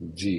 جی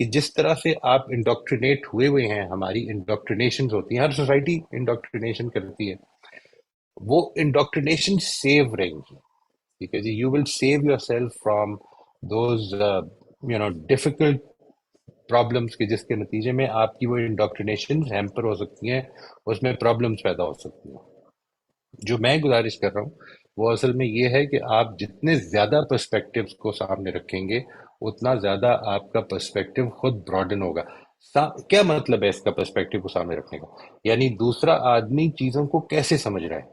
کہ جس طرح سے آپ انڈوکٹرینیٹ ہوئے ہوئے ہیں، ہماری انڈوکٹرینیشن ہوتی ہیں، ہر سوسائٹی انڈوکٹرینیشن کرتی ہے، وہ انڈوکٹرینیشن سیو رہیں گی. ٹھیک ہے جی، you will save yourself from those difficult problems کے جس کے نتیجے میں آپ کی وہ انڈوکٹرینیشن ہیمپر ہو سکتی ہیں، اس میں پرابلمس پیدا ہو سکتی ہیں. جو میں گزارش کر رہا ہوں وہ اصل میں یہ ہے کہ آپ جتنے زیادہ پرسپیکٹیوز کو سامنے رکھیں گے اتنا زیادہ آپ کا پرسپیکٹیو خود براڈن ہوگا. کیا مطلب ہے اس کا پرسپیکٹیو کو سامنے رکھنے کا؟ یعنی دوسرا آدمی چیزوں کو کیسے سمجھ رہا ہے.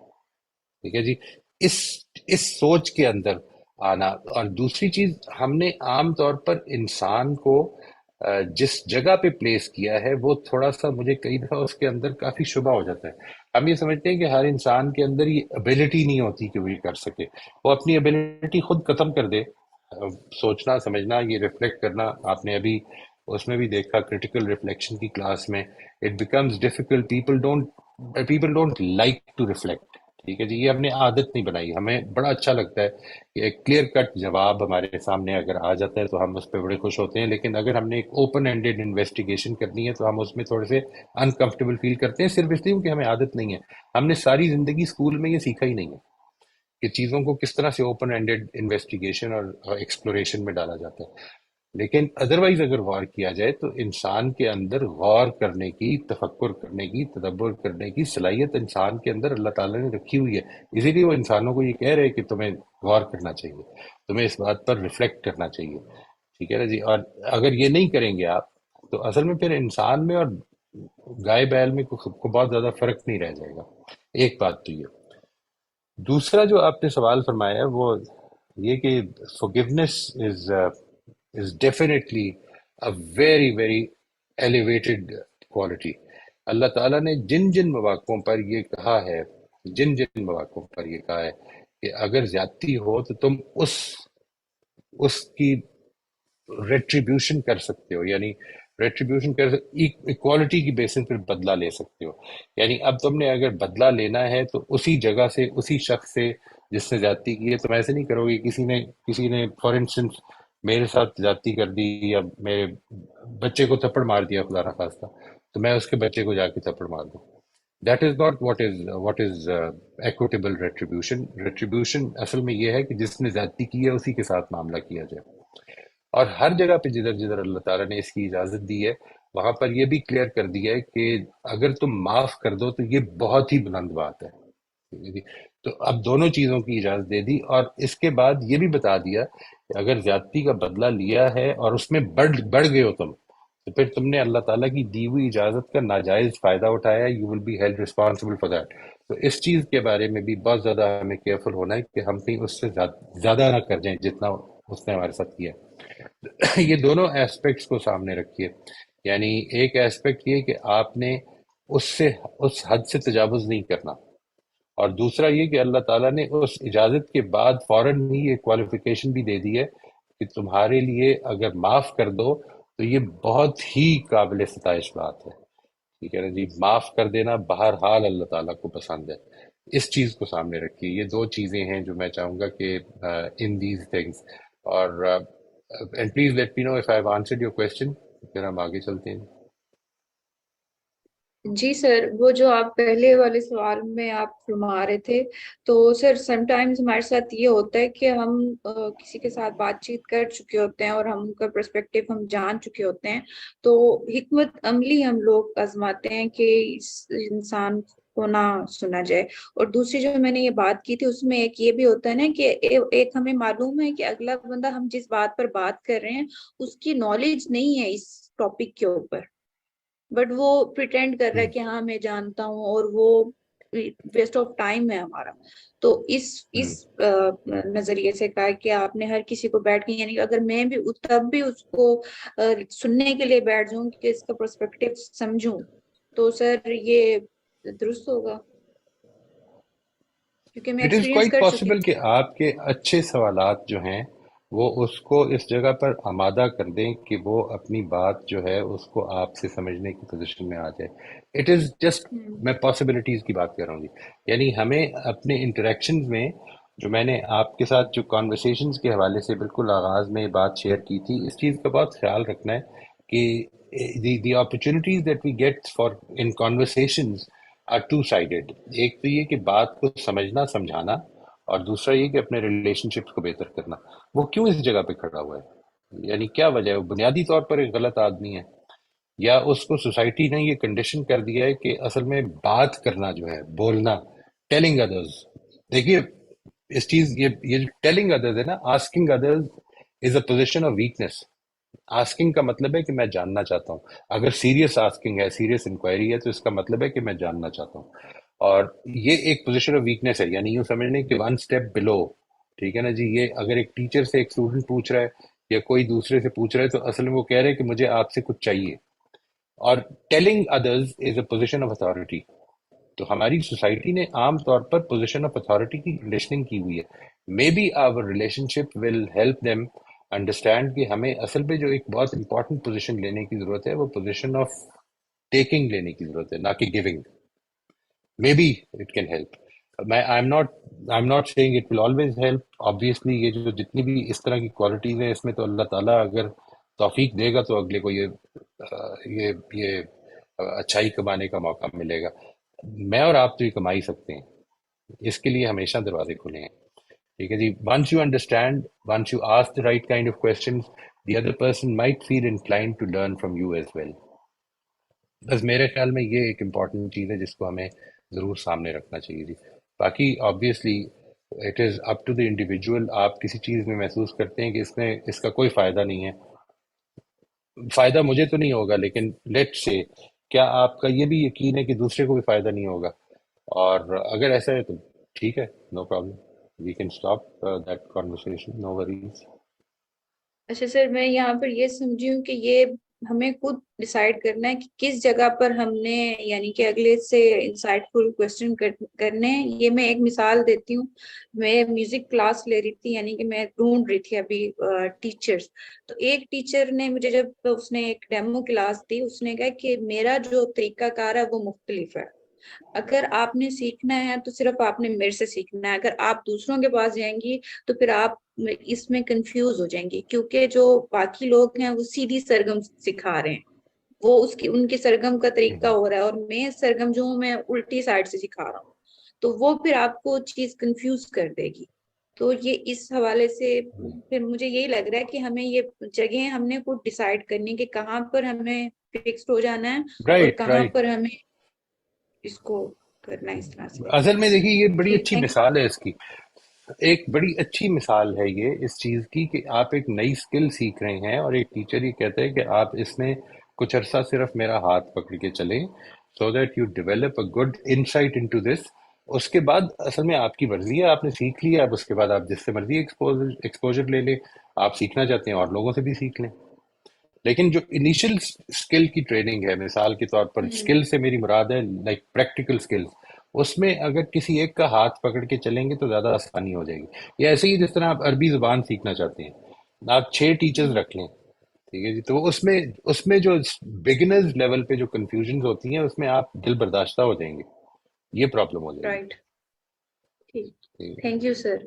ٹھیک ہے جی، اس اس سوچ کے اندر آنا. اور دوسری چیز، ہم نے عام طور پر انسان کو جس جگہ پہ پلیس کیا ہے وہ تھوڑا سا، مجھے کئی دفعہ اس کے اندر کافی شبہ ہو جاتا ہے. ہم یہ سمجھتے ہیں کہ ہر انسان کے اندر یہ ابیلٹی نہیں ہوتی کہ وہ یہ کر سکے، وہ اپنی ابیلٹی خود ختم کر دے. سوچنا سمجھنا، یہ ریفلیکٹ کرنا، آپ نے ابھی اس میں بھی دیکھا کرٹیکل ریفلیکشن کی کلاس میں، it becomes difficult. People don't like to reflect. ٹھیک ہے جی، یہ ہم نے عادت نہیں بنائی. ہمیں بڑا اچھا لگتا ہے کہ ایک کلیئر کٹ جواب ہمارے سامنے اگر آ جاتا ہے تو ہم اس پہ بڑے خوش ہوتے ہیں، لیکن اگر ہم نے ایک اوپن اینڈیڈ انویسٹیگیشن کرنی ہے تو ہم اس میں تھوڑے سے انکمفرٹیبل فیل کرتے ہیں، صرف اس لیے کہ ہمیں عادت نہیں ہے. ہم نے ساری زندگی اسکول میں یہ سیکھا ہی نہیں ہے کہ چیزوں کو کس طرح سے اوپن اینڈیڈ انویسٹیگیشن اور ایکسپلوریشن میں ڈالا جاتا ہے. لیکن ادروائز اگر غور کیا جائے تو انسان کے اندر غور کرنے کی، تفکر کرنے کی، تدبر کرنے کی صلاحیت انسان کے اندر اللہ تعالیٰ نے رکھی ہوئی ہے. اسی لیے وہ انسانوں کو یہ کہہ رہے کہ تمہیں غور کرنا چاہیے، تمہیں اس بات پر ریفلیکٹ کرنا چاہیے. ٹھیک ہے نا جی. اور اگر یہ نہیں کریں گے آپ تو اصل میں پھر انسان میں اور گائے بیل میں کو بہت زیادہ فرق نہیں رہ جائے گا. ایک بات تو یہ. دوسرا جو آپ نے سوال فرمایا ہے وہ یہ کہ forgiveness is definitely a very very elevated quality. اللہ تعالیٰ نے جن جن مواقعوں پر یہ کہا ہے، جن جن مواقعوں پر یہ کہا ہے کہ اگر زیادتی ہو تو تم اس کی ریٹریبیوشن کر سکتے ہو، یعنی ریٹریبیوشن کر ایکوالٹی کی بیسس پر بدلہ لے سکتے ہو. یعنی اب تم نے اگر بدلہ لینا ہے تو اسی جگہ سے، اسی شخص سے جس نے زیادتی کی ہے. تم ایسے نہیں کرو گے کسی نے فار انسٹنس میرے ساتھ زیادتی کر دی یا میرے بچے کو تھپڑ مار دیا خدا نخواستہ، تو میں اس کے بچے کو جا کے تھپڑ مار دوں. That is not what is equitable retribution. Retribution اصل میں یہ ہے کہ جس نے زیادتی کی ہے اسی کے ساتھ معاملہ کیا جائے. اور ہر جگہ پہ جدھر جدھر اللہ تعالیٰ نے اس کی اجازت دی ہے وہاں پر یہ بھی کلیئر کر دیا ہے کہ اگر تم معاف کر دو تو یہ بہت ہی بلند بات ہے. تو اب دونوں چیزوں کی اجازت دے دی، اور اس کے بعد یہ بھی بتا دیا کہ اگر زیادتی کا بدلہ لیا ہے اور اس میں بڑھ گئے ہو تم، تو پھر تم نے اللہ تعالیٰ کی دی ہوئی اجازت کا ناجائز فائدہ اٹھایا، you will be held responsible for that. تو اس چیز کے بارے میں بھی بہت زیادہ ہمیں کیئرفل ہونا ہے کہ ہم کہیں اس سے زیادہ نہ کر جائیں جتنا اس نے ہمارے ساتھ کیا. یہ دونوں ایسپیکٹس کو سامنے رکھیے. یعنی ایک ایسپیکٹ یہ کہ آپ نے اس حد سے تجاوز نہیں کرنا، اور دوسرا یہ کہ اللہ تعالیٰ نے اس اجازت کے بعد فوراً ہی یہ کوالیفیکیشن بھی دے دی ہے کہ تمہارے لیے اگر معاف کر دو تو یہ بہت ہی قابل ستائش بات ہے. ٹھیک ہے نا جی، معاف کر دینا بہرحال اللہ تعالیٰ کو پسند ہے. اس چیز کو سامنے رکھیے. یہ دو چیزیں ہیں جو میں چاہوں گا کہ ان دیز تھنگس. اور and please let me know if I have answered your question, پھر ہم آگے چلتے ہیں. جی سر، وہ جو آپ پہلے والے سوال میں آپ فرما رہے تھے، تو سر سم ٹائمز ہمارے ساتھ یہ ہوتا ہے کہ ہم کسی کے ساتھ بات چیت کر چکے ہوتے ہیں اور ہم ان کا پرسپیکٹیو ہم جان چکے ہوتے ہیں، تو حکمت عملی ہم لوگ آزماتے ہیں کہ اس انسان کو نہ سنا جائے. اور دوسری جو میں نے یہ بات کی تھی اس میں ایک یہ بھی ہوتا ہے نا کہ ایک ہمیں معلوم ہے کہ اگلا بندہ ہم جس بات پر بات کر رہے ہیں اس کی نالج نہیں ہے اس ٹاپک کے اوپر، بٹ وہ پریٹینڈ کر رہا ہے کہ ہاں میں جانتا ہوں، اور وہ ویسٹ آف ٹائم ہے ہمارا. تو اس نظریے سے کہا کہ آپ نے ہر کسی کو بیٹھ کے، یعنی اگر میں بھی تب بھی اس کو سننے کے لیے بیٹھ جاؤں کہ اس کا پرسپیکٹیو سمجھوں، تو سر یہ درست ہوگا کیونکہ میں اٹ از ایکسپیرینس کوائٹ کر چکی پاسبل ہوں. کہ آپ کے اچھے سوالات جو ہیں وہ اس کو اس جگہ پر آمادہ کر دیں کہ وہ اپنی بات جو ہے اس کو آپ سے سمجھنے کی پوزیشن میں آ جائے. اٹ از جسٹ، میں پاسبلٹیز کی بات کر رہا ہوں جی. یعنی ہمیں اپنے انٹریکشنز میں، جو میں نے آپ کے ساتھ جو کانورسیشنز کے حوالے سے بالکل آغاز میں یہ بات شیئر کی تھی، اس چیز کا بہت خیال رکھنا ہے کہ the opportunities that we get for in conversations are two sided. ایک تو یہ کہ بات کو سمجھنا سمجھانا، اور دوسرا یہ کہ اپنے ریلیشن شپس کو بہتر کرنا. وہ کیوں اس جگہ پہ کھڑا ہوا ہے، یعنی کیا وجہ ہے؟ وہ بنیادی طور پر ایک غلط آدمی ہے، یا اس کو سوسائٹی نے یہ کنڈیشن کر دیا ہے کہ اصل میں بات کرنا جو ہے، بولنا، ٹیلنگ ادرز. دیکھیے اس چیز، یہ جو ٹیلنگ ادرز ہے نا، asking others is a position of weakness. Asking کا مطلب ہے کہ میں جاننا چاہتا ہوں. اگر سیریس آسکنگ ہے، سیریس انکوائری ہے، تو اس کا مطلب ہے کہ میں جاننا چاہتا ہوں. اور یہ ایک پوزیشن آف ویکنیس ہے، یعنی یوں سمجھ لیں کہ ون اسٹیپ بلو. ٹھیک ہے نا جی؟ یہ اگر ایک ٹیچر سے ایک اسٹوڈنٹ پوچھ رہا ہے یا کوئی دوسرے سے پوچھ رہا ہے، تو اصل میں وہ کہہ رہے ہیں کہ مجھے آپ سے کچھ چاہیے. اور telling others is a position of authority. تو ہماری سوسائٹی نے عام طور پر پوزیشن آف اتھارٹی کی کنڈیشننگ کی ہوئی ہے. May be our relationship will help them understand کہ ہمیں اصل پہ جو ایک بہت امپورٹنٹ پوزیشن لینے کی ضرورت ہے، وہ پوزیشن آف ٹیکنگ لینے کی ضرورت ہے، نہ کہ giving. May be it can help. میں I am not saying it will always help. Obviously یہ جو جتنی بھی اس طرح کی کوالٹیز ہیں، اس میں تو اللہ تعالیٰ اگر توفیق دے گا تو اگلے کو یہ اچھائی کمانے کا موقع ملے گا. میں اور آپ تو یہ کما ہی سکتے ہیں، اس کے لیے ہمیشہ دروازے کھلے ہیں. ٹھیک ہے جی؟ Once you understand, once you ask the right kind of questions, the other person might feel inclined to learn from you as well. بس میرے خیال میں یہ ایک امپورٹنٹ چیز ہے جس کو ہمیں ضرور سامنے رکھنا چاہیے جی. باقی obviously it is up to the individual. آپ کسی چیز میں محسوس کرتے ہیں کہ اس کا کوئی فائدہ نہیں ہے، فائدہ مجھے تو نہیں ہوگا، لیکن لیٹ سے کیا آپ کا یہ بھی یقین ہے کہ دوسرے کو بھی فائدہ نہیں ہوگا؟ اور اگر ایسا ہے تو ٹھیک ہے، no problem, we can stop that conversation, no worries. اچھا سر، میں یہاں پر یہ سمجھی ہوں کہ یہ ہمیں خود ڈیسائیڈ کرنا ہے کہ کس جگہ پر ہم نے، یعنی کہ اگلے سے انسائٹ فل کوشچن کرنے ہیں. یہ میں ایک مثال دیتی ہوں. میں میوزک کلاس لے رہی تھی، یعنی کہ میں ڈھونڈ رہی تھی ابھی ٹیچرز. تو ایک ٹیچر نے مجھے، جب اس نے ایک ڈیمو کلاس دی، اس نے کہا کہ میرا جو طریقہ کار ہے وہ مختلف ہے. اگر آپ نے سیکھنا ہے تو صرف آپ نے میرے سے سیکھنا ہے. اگر آپ دوسروں کے پاس جائیں گی تو پھر آپ اس میں کنفیوز ہو جائیں گی، کیونکہ جو باقی لوگ ہیں وہ سیدھی سرگم سکھا رہے ہیں، وہ ان کی سرگم کا طریقہ ہو رہا ہے، اور میں سرگم جو ہوں میں الٹی سائڈ سے سکھا رہا ہوں. تو وہ پھر آپ کو چیز کنفیوز کر دے گی. تو یہ اس حوالے سے پھر مجھے یہی لگ رہا ہے کہ ہمیں یہ جگہ ہم نے خود ڈیسائیڈ کرنی کہ کہاں پر ہمیں فکسڈ ہو جانا ہے اور رائٹ کہاں رائٹ. پر ہمیں اس کو کرنا ہے اس طرح سے. اصل میں دیکھیے یہ بڑی جی اچھی تھینک مثال ہے اس کی، ایک بڑی اچھی مثال ہے یہ اس چیز کی کہ آپ ایک نئی سکل سیکھ رہے ہیں، اور ایک ٹیچر یہ کہتا ہے کہ آپ اس میں کچھ عرصہ صرف میرا ہاتھ پکڑ کے چلیں، so that you develop a good insight into this. اس کے بعد اصل میں آپ کی مرضی ہے، آپ نے سیکھ لیا، اب اس کے بعد آپ جس سے مرضی ایکسپوجر لے لیں. آپ سیکھنا چاہتے ہیں اور لوگوں سے بھی سیکھ لیں. لیکن جو انیشل اسکل کی ٹریننگ ہے، مثال کے طور پر اسکل سے میری مراد ہے لائک پریکٹیکل اسکل، اس میں اگر کسی ایک کا ہاتھ پکڑ کے چلیں گے تو زیادہ آسانی ہو جائے گی. یہ ایسے ہی جس طرح آپ عربی زبان سیکھنا چاہتے ہیں، آپ 6 ٹیچرز رکھ لیں. ٹھیک ہے جی؟ تو اس میں جو بگنرز لیول پہ جو کنفیوژنز ہوتی ہیں، اس میں آپ دل برداشتہ ہو جائیں گے، یہ پرابلم ہو جائے رائٹ. ٹھیک، گی. Thank you sir.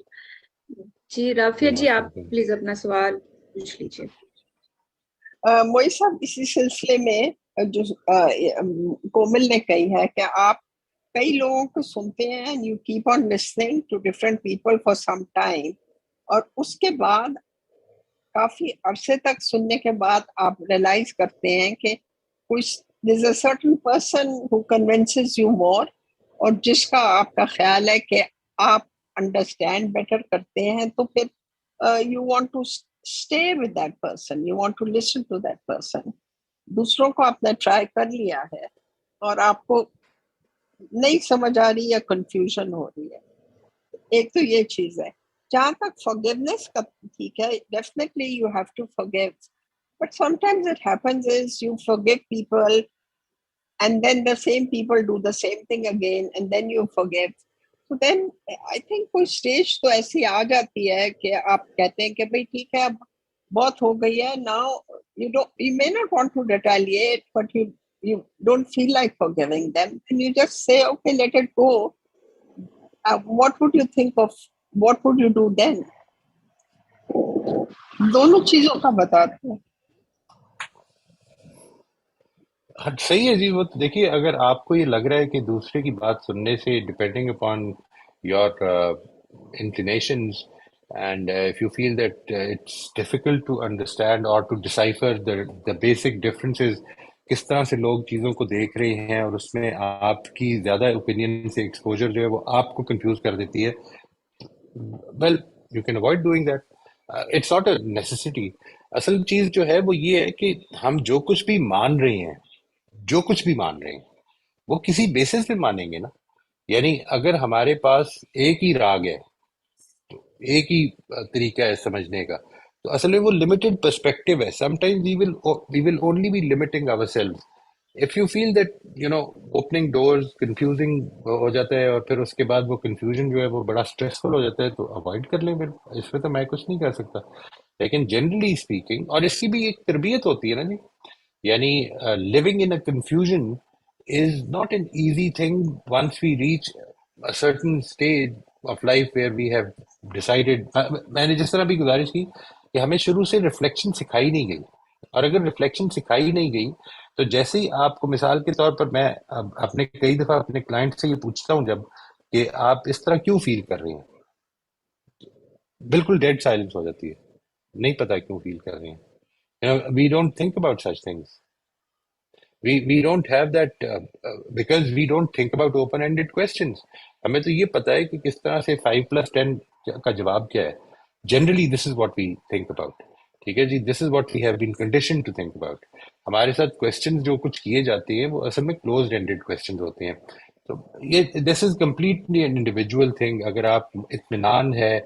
جی رافیہ جی، آپ پلیز اپنا سوال پوچھ لیجیے. موئی صاحب، اسی سلسلے میں جو کومل نے کہی ہے کہ آپ کئی لوگوں کو سنتے ہیں، you keep on listening to different people for some time, اور اس کے بعد کافی عرصے تک سننے کے بعد آپ ریئلائز کرتے ہیں کہ there's a certain person who convinces you more، اور جس کا آپ کا خیال ہے کہ آپ انڈرسٹینڈ بیٹر کرتے ہیں، تو پھر you want to stay with that person, you want to listen to that person. دوسروں کو آپ نے ٹرائی کر لیا ہے اور آپ کو نہیں سمجھ آ رہی یا کنفیوژن ہو رہی ہے. ایک تو یہ چیز ہے. جہاں تک forgiveness کا، ٹھیک ہے، definitely you have to forgive, but sometimes it happens is you forgive people and then the same people do the same thing again and then you forgive. So then I think کوئی stage تو ایسی آ جاتی ہے کہ آپ کہتے ہیں کہ بھئی ٹھیک ہے، اب بہت ہو گئی ہے. Now you may not want to retaliate, but you don't feel like forgiving them, and you just say okay, let it go. What would you think of, what would you do then? دونوں چیزوں کا بتاتے ہیں. ہاں صحیح ہے جی. وہ تو دیکھیے اگر آپ کو یہ لگ رہا ہے کہ دوسرے کی بات سننے سے depending upon your inclinations and if you feel that it's difficult to understand or to decipher the basic differences کس طرح سے لوگ چیزوں کو دیکھ رہے ہیں اور اس میں آپ کی زیادہ اوپینین سے ایکسپوجر جو ہے وہ آپ کو کنفیوز کر دیتی ہے, well you can avoid doing that. It's not a necessity. اصل چیز جو ہے وہ یہ ہے کہ ہم جو کچھ بھی مان رہے ہیں, جو کچھ بھی مان رہے ہیں وہ کسی بیسس پہ مانیں گے نا. یعنی اگر ہمارے پاس ایک ہی راگ ہے, ایک ہی طریقہ ہے سمجھنے کا, تو اصل میں وہ لمیٹڈ پرسپیکٹو ہے. Sometimes we will only be limiting ourself. If you feel that opening doors confusing ہو جاتا ہے اور پھر اس کے بعد وہ کنفیوژن جو ہے وہ بڑا اسٹریسفل ہو جاتا ہے, تو اوائڈ کر لیں. پھر اس میں تو میں کچھ نہیں کر سکتا. لیکن جنرلی اسپیکنگ, اور اس کی بھی ایک تربیت ہوتی ہے نا جی, یعنی living in a confusion is not an easy thing once we reach a certain stage of life where we have decided. میں نے جس طرح بھی گزارش کی کہ ہمیں شروع سے ریفلیکشن سکھائی نہیں گئی, اور اگر ریفلیکشن سکھائی نہیں گئی تو جیسے ہی آپ کو, مثال کے طور پر میں اپنے کئی دفعہ اپنے کلائنٹ سے یہ پوچھتا ہوں جب کہ آپ اس طرح کیوں فیل کر رہے ہیں, بالکل ڈیڈ سائلنس ہو جاتی ہے, نہیں پتا کیوں فیل کر رہے ہیں. We don't think about such things. We don't have that because we don't think about open-ended questions. ہمیں تو یہ پتا ہے کہ کس طرح سے 5+10 کا جواب کیا ہے. Generally this is what we think about. ٹھیک ہے جی, this is what we have been conditioned to think about. ہمارے ساتھ questions جو کچھ کیے جاتے ہیں وہ اصل میں closed ended questions ہوتے ہیں. تو یہ this is completely an individual thing. اگر آپ اطمینان ہے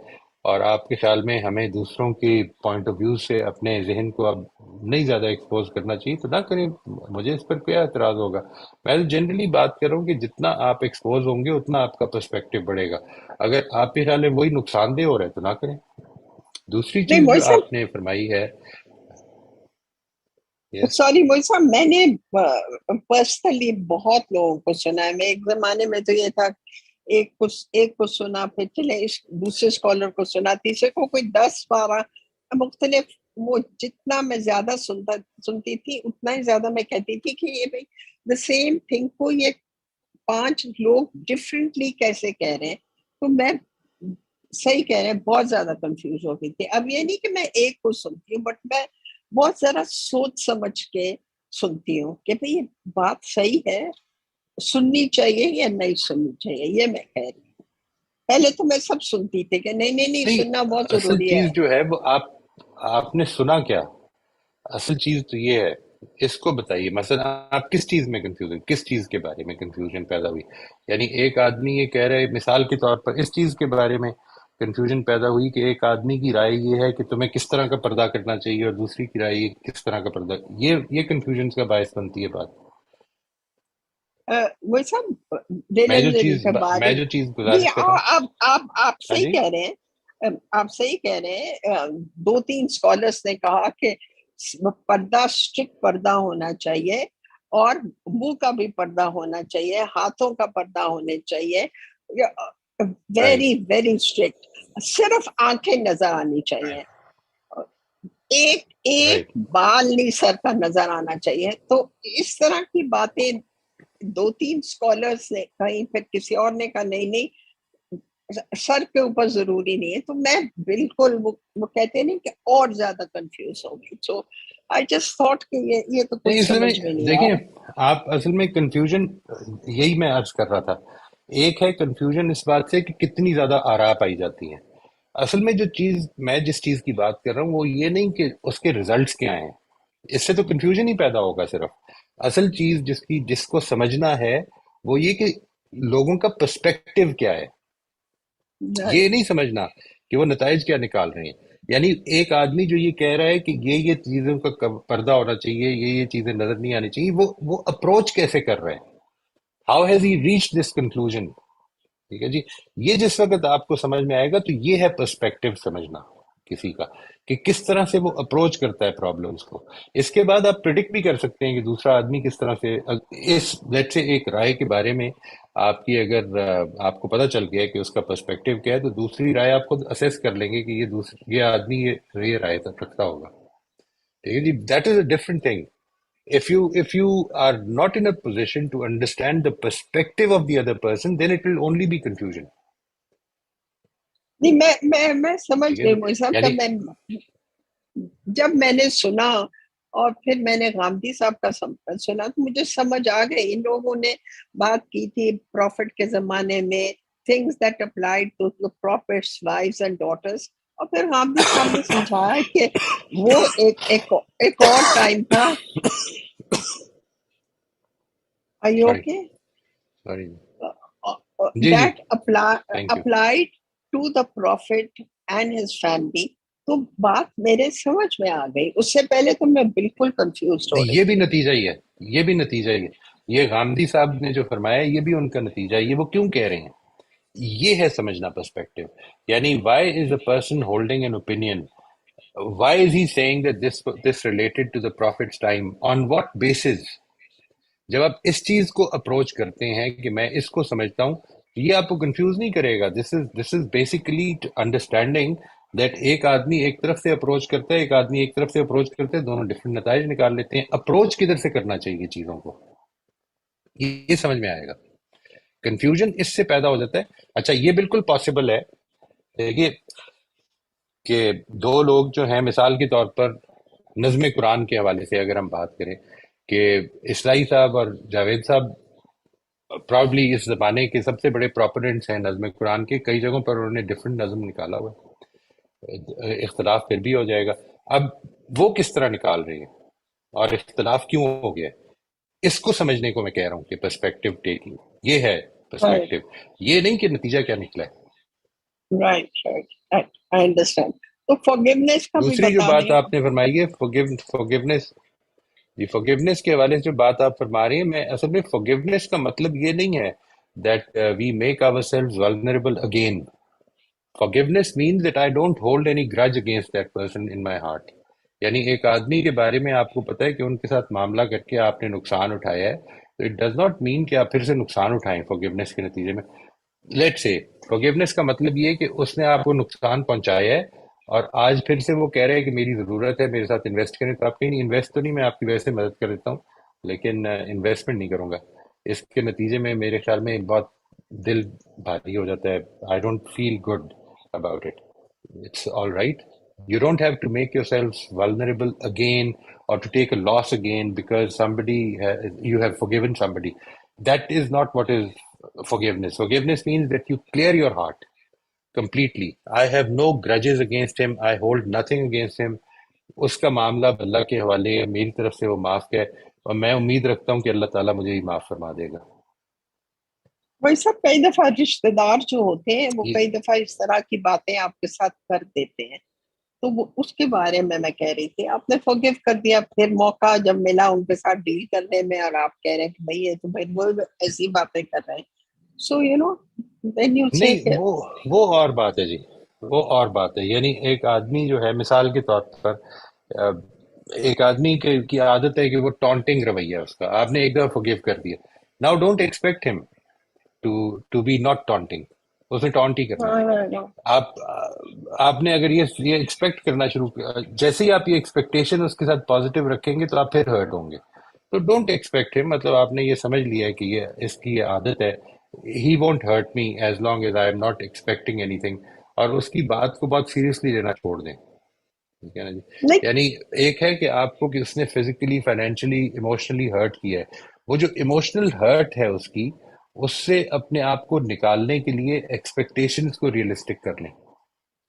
اور آپ کے خیال میں ہمیں دوسروں کے پوائنٹ آف ویو سے اپنے ذہن کو اب نہیں زیادہ ایکسپوز کرنا چاہیے تو نہ کریں. مجھے اس پر کیا اعتراض ہوگا. میں جنرلی بات کر رہا ہوں کہ جتنا آپ ایکسپوز ہوں گے اتنا آپ کا پرسپیکٹو بڑھے گا. اگر آپ کے خیال میں وہی نقصان دہ ہو رہا ہے تو نہ کریں. دوسری نہیں چیز موئی جو صاحب, آپ نے فرمائی ہے, یس سوری موئی صاحب, میں نے پرسنلی بہت لوگوں کو سنا ہے. میں ایک زمانے میں تو یہ تھا, ایک کو سنا, پھر چلے دوسرے اسکالر کو سنا, تیسرے کو, کوئی 10-12 مختلف. وہ جتنا میں زیادہ سنتی تھی اتنا ہی زیادہ میں کہتی تھی کہ یہ دا سیم تھنگ کو یہ 5 لوگ ڈفرینٹلی کیسے کہہ رہے ہیں. تو میں صحیح کہہ رہے ہیں, بہت زیادہ کنفیوز ہو گئی تھی. اب یہ نہیں کہ میں ایک کو سنتی ہوں, بٹ میں بہت ذرا سوچ سمجھ کے سنتی ہوں کہ بھئی یہ بات صحیح ہے, سننی چاہیے یا نہیں سننی چاہیے. یہ میں کہہ رہی ہوں. پہلے تو میں سب سنتی تھی کہ نہیں سننا بہت اصل ضروری ہے. چیز جو ہے وہ آپ نے سنا کیا, اصل چیز تو یہ ہے. اس کو بتائیے مثلا آپ کس چیز میں کنفیوژن, کس چیز کے بارے میں کنفیوژن پیدا ہوئی. یعنی ایک آدمی یہ کہہ رہے, مثال کے طور پر اس چیز کے بارے میں کنفیوژن پیدا ہوئی کہ ایک آدمی کی رائے یہ ہے کہ تمہیں کس طرح کا پردہ کرنا چاہیے اور دوسری کی رائے یہ کس طرح کا پردہ. یہ کنفیوژن کا باعث بنتی ہے بات. وہ سب ریلیجن کے بارے میں جو چیز جی. گزارش کر رہا ہوں, آپ ہاں صحیح جی, کہہ رہے ہیں. آپ صحیح کہہ رہے ہیں. 2-3 اسکالرس نے کہا کہ پردہ اسٹرکٹ پردہ ہونا چاہیے, اور منہ کا بھی پردہ ہونا چاہیے, ہاتھوں کا پردہ ہونے چاہیے, ویری رائٹ ویری اسٹرکٹ. صرف آنکھیں نظر آنی چاہیے, ایک رائٹ. بال نہیں سر کا نظر آنا چاہیے. تو اس طرح کی باتیں 2-3 اسکالرس نے کہیں, پھر کسی اور نے کہا نہیں سر کے اوپر ضروری نہیں ہے. تو میں بالکل وہ کہتے نہیں کہ اور زیادہ کنفیوز ہو گئی. سو آئی جسٹ تھاٹ کہ یہ تو کچھ اس میں سمجھ میں نہیں آ دیکھیں, رہا. آپ اصل میں کنفیوژن, یہی میں عرض کر رہا تھا, ایک ہے کنفیوژن اس بات سے کہ کتنی زیادہ آراء پائی جاتی ہیں. اصل میں جو چیز, میں جس چیز کی بات کر رہا ہوں وہ یہ نہیں کہ اس کے ریزلٹس کیا ہیں, اس سے تو کنفیوژن ہی پیدا ہوگا صرف. اصل چیز جس کو سمجھنا ہے وہ یہ کہ لوگوں کا پرسپیکٹو کیا ہے. یہ نہیں سمجھنا کہ وہ نتائج کیا نکال رہے ہیں. یعنی ایک آدمی جو یہ کہہ رہا ہے کہ یہ چیزوں کا پردہ ہونا چاہیے, یہ چیزیں نظر نہیں آنی چاہیے, وہ اپروچ کیسے کر رہے ہیں, how has he reach this conclusion. ٹھیک ہے جی. یہ جس وقت آپ کو سمجھ میں آئے گا تو یہ ہے پرسپیکٹو سمجھنا کسی کا, کہ کس طرح سے وہ اپروچ کرتا ہے پرابلمس کو. اس کے بعد آپ پریڈکٹ بھی کر سکتے ہیں کہ دوسرا آدمی کس طرح سے, اس لیٹ سے ایک رائے کے بارے میں آپ کی اگر آپ کو پتہ چل گیا کہ اس کا پرسپیکٹو کیا ہے, تو دوسری رائے آپ خود اسیس کر لیں گے کہ یہ آدمی یہ رائے تک رکھتا ہوگا. ٹھیک ہے جی. That is a different thing. if you are not in a position to understand the perspective of the other person, then it will only be confusion. نہیں میں سمجھ ٹھیک ہے گئی جی. مولوی صاحب. یعنی جب میں نے سنا اور پھر میں نے غامدی صاحب کا سنا تو مجھے سمجھ آ گئی ان لوگوں نے بات کی تھی پروفٹ کے زمانے میں things that applied to the prophet's wives and daughters. اور پھر غامدی صاحب نے سمجھایا کہ وہ ایک اور ٹائم تھا. Are you sorry okay? sorry G G That thank you. applied to the prophet and his family. تو بات میرے سمجھ میں آ گئی. اس سے پہلے تو میں بالکل کنفیوزڈ ہو رہی. یہ بھی نتیجہ ہی ہے, یہ بھی نتیجہ ہی ہے. یہ غامدی صاحب نے جو فرمایا یہ بھی ان کا نتیجہ ہے. یہ وہ کیوں کہہ رہے ہیں, یہ ہے سمجھنا پرسپیکٹو. یعنی why is a person holding an opinion, why is he seeing that this related to the prophet's time, on what basis. جب آپ اس چیز کو اپروچ کرتے ہیں کہ میں اس کو سمجھتا ہوں, یہ آپ کو کنفیوز نہیں کرے گا. دس از بیسیکلی انڈرسٹینڈنگ دیٹ ایک آدمی ایک طرف سے اپروچ کرتا ہے, ایک آدمی ایک طرف سے اپروچ کرتا ہے, دونوں ڈفرینٹ نتائج نکال لیتے ہیں. اپروچ کدھر سے کرنا چاہیے چیزوں کو, یہ سمجھ میں آئے گا. کنفیوژن اس سے پیدا ہو جاتا ہے. اچھا یہ بالکل پاسبل ہے, دیکھیے کہ دو لوگ جو ہیں, مثال کے طور پر نظم قرآن کے حوالے سے اگر ہم بات کریں کہ اسلائی صاحب اور جاوید صاحب پراؤڈلی اس زمانے کے سب سے بڑے پروپرنٹس ہیں نظم قرآن کے. کئی جگہوں پر انہوں نے ڈفرینٹ نظم نکالا ہوا ہے, اختلاف پھر بھی ہو جائے گا. اب وہ کس طرح نکال رہے ہیں اور اختلاف کیوں ہو گیا, اس کو سمجھنے کو میں کہہ رہا ہوں کہ پرسپیکٹو ٹیکنگ, یہ ہے پرسپیکٹو. یہ نہیں کہ نتیجہ کیا نکلا ہے. Right I understand. تو forgiveness کا بھی دوسری جو بتا بات دیں. آپ نے فرمائی ہے forgiveness, جی forgiveness کے حوالے سے جو بات آپ فرما رہے ہیں, میں اصل میں forgiveness کا مطلب یہ نہیں ہے that we make ourselves vulnerable again. Forgiveness means that I don't hold any grudge against that person in my heart. یعنی ایک آدمی کے بارے میں آپ کو پتا ہے کہ ان کے ساتھ معاملہ کر کے آپ نے نقصان اٹھایا ہے, تو اٹ ڈز ناٹ مین کہ آپ پھر سے نقصان اٹھائیں forgiveness کے نتیجے میں. لیٹ سے forgiveness کا مطلب یہ ہے کہ اس نے آپ کو نقصان پہنچایا ہے اور آج پھر سے وہ کہہ رہے ہیں کہ میری ضرورت ہے, میرے ساتھ انویسٹ کریں. تو آپ کہیں انویسٹ تو نہیں, میں آپ کی وجہ سے مدد کر دیتا ہوں لیکن انویسٹمنٹ نہیں کروں گا. اس کے نتیجے میں میرے خیال میں بہت دل بھاری ہو جاتا ہے. I don't feel good about it. It's all right. You don't have to make yourselves vulnerable again or to take a loss again because you have forgiven somebody. That is not what is forgiveness. Forgiveness means that you clear your heart completely. I have no grudges against him. I hold nothing against him. اس کا معاملہ اللہ کے حوالے ہے, میری طرف سے وہ معاف ہے اور میں امید رکھتا ہوں کہ اللہ تعالیٰ مجھے ہی معاف فرما دے گا. وہی سب کئی دفعہ رشتے دار جو ہوتے ہیں وہ کئی دفعہ اس طرح کی باتیں آپ کے ساتھ کر دیتے ہیں, تو وہ اس کے بارے میں کہہ رہی تھی. آپ نے forgive کر دیا, پھر موقع جب ملا ان کے ساتھ ڈیل کرنے میں اور آپ کہہ رہے ہیں کہ بھائی یہ تو بھائی وہ ایسی باتیں کر رہے ہیں. So you know when you say نہیں, وہ اور بات ہے جی, وہ اور بات ہے. یعنی ایک آدمی جو ہے, مثال کے طور پر ایک آدمی کی عادت ہے کہ وہ ٹانٹنگ رویہ اس کا, آپ نے ایک دفعہ forgive کر دیا. Now don't expect him to be not taunting. اس نے ٹانٹ ہی کرنا ہے. آپ نے اگر یہ ایکسپیکٹ کرنا شروع کیا, جیسے ہی آپ یہ ایکسپیکٹیشن اس کے ساتھ پازیٹیو رکھیں گے تو آپ پھر ہرٹ ہوں گے. تو ڈونٹ ایکسپیکٹ ہم, مطلب آپ نے یہ سمجھ لیا ہے کہ یہ اس کی عادت ہے. He won't hurt me as long as I am not expecting any thing. اور اس کی بات کو بہت سیریسلی لینا چھوڑ دیں. ٹھیک ہے نا جی. یعنی ایک ہے کہ آپ کو کہ اس نے فزیکلی, فائنینشلی, ایموشنلی ہرٹ کیا ہے, وہ جو ایموشنل ہرٹ ہے اس کی, اس سے اپنے آپ کو نکالنے کے لیے ایکسپیکٹیشنز کو ریئلسٹک کر لیں.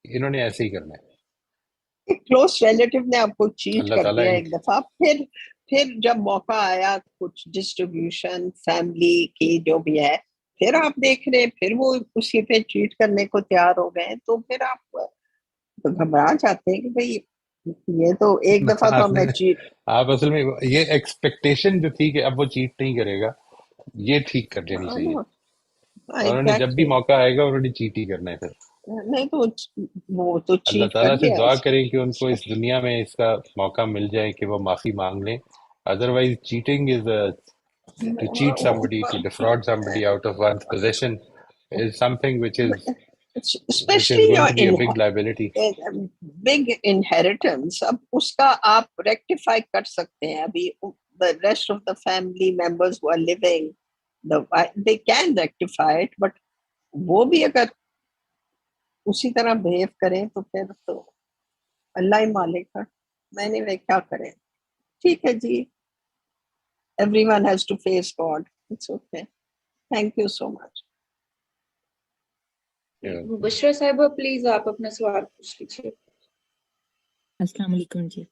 انہوں نے ایسے ہی کرنا ہے. کلوز ریلیٹیو نے آپ کو چیٹ اللہ کر تعالیٰ دیا ایک دفعہ, پھر جب موقع آیا کچھ ڈسٹریبیوشن فیملی کی جو بھی ہے, پھر آپ دیکھ رہے پھر وہ اسی پہ چیٹ کرنے کو تیار ہو گئے, تو پھر آپ گھبرا جاتے ہیں کہ بھائی یہ تو ایک دفعہ تو ہمیں چیٹ. آپ اصل میں یہ ایکسپیکٹیشن جو تھی کہ اب وہ چیٹ نہیں کرے گا, یہ ٹھیک کر دینی چاہیے. انہوں نے جب بھی موقع آئے گا انہوں نے چیٹ ہی کرنا ہے. پھر نہیں تو وہ تو اللہ چیٹ تعالیٰ کر سے دیا. دعا کریں کہ ان کو اس دنیا میں اس کا موقع مل جائے کہ وہ معافی مانگ لیں. Otherwise cheating is to cheat somebody, to defraud somebody out of one's possession is something which is Especially going to be a big liability. big inheritance. اب اس کا آپ ریکٹیفائی کر سکتے ہیں. ابھی the rest of the family members who are living, they can rectify it, but وہ بھی اگر اسی طرح بہیو کریں تو پھر تو اللہ ہی مالک ہے. میں نے کیا کریں. ٹھیک ہے جی, everyone has to face God. It's okay. Thank you so much. بشرا صاحبہ پلیز آپ اپنا سوال پوچھ لیجیے. السلام علیکم جی.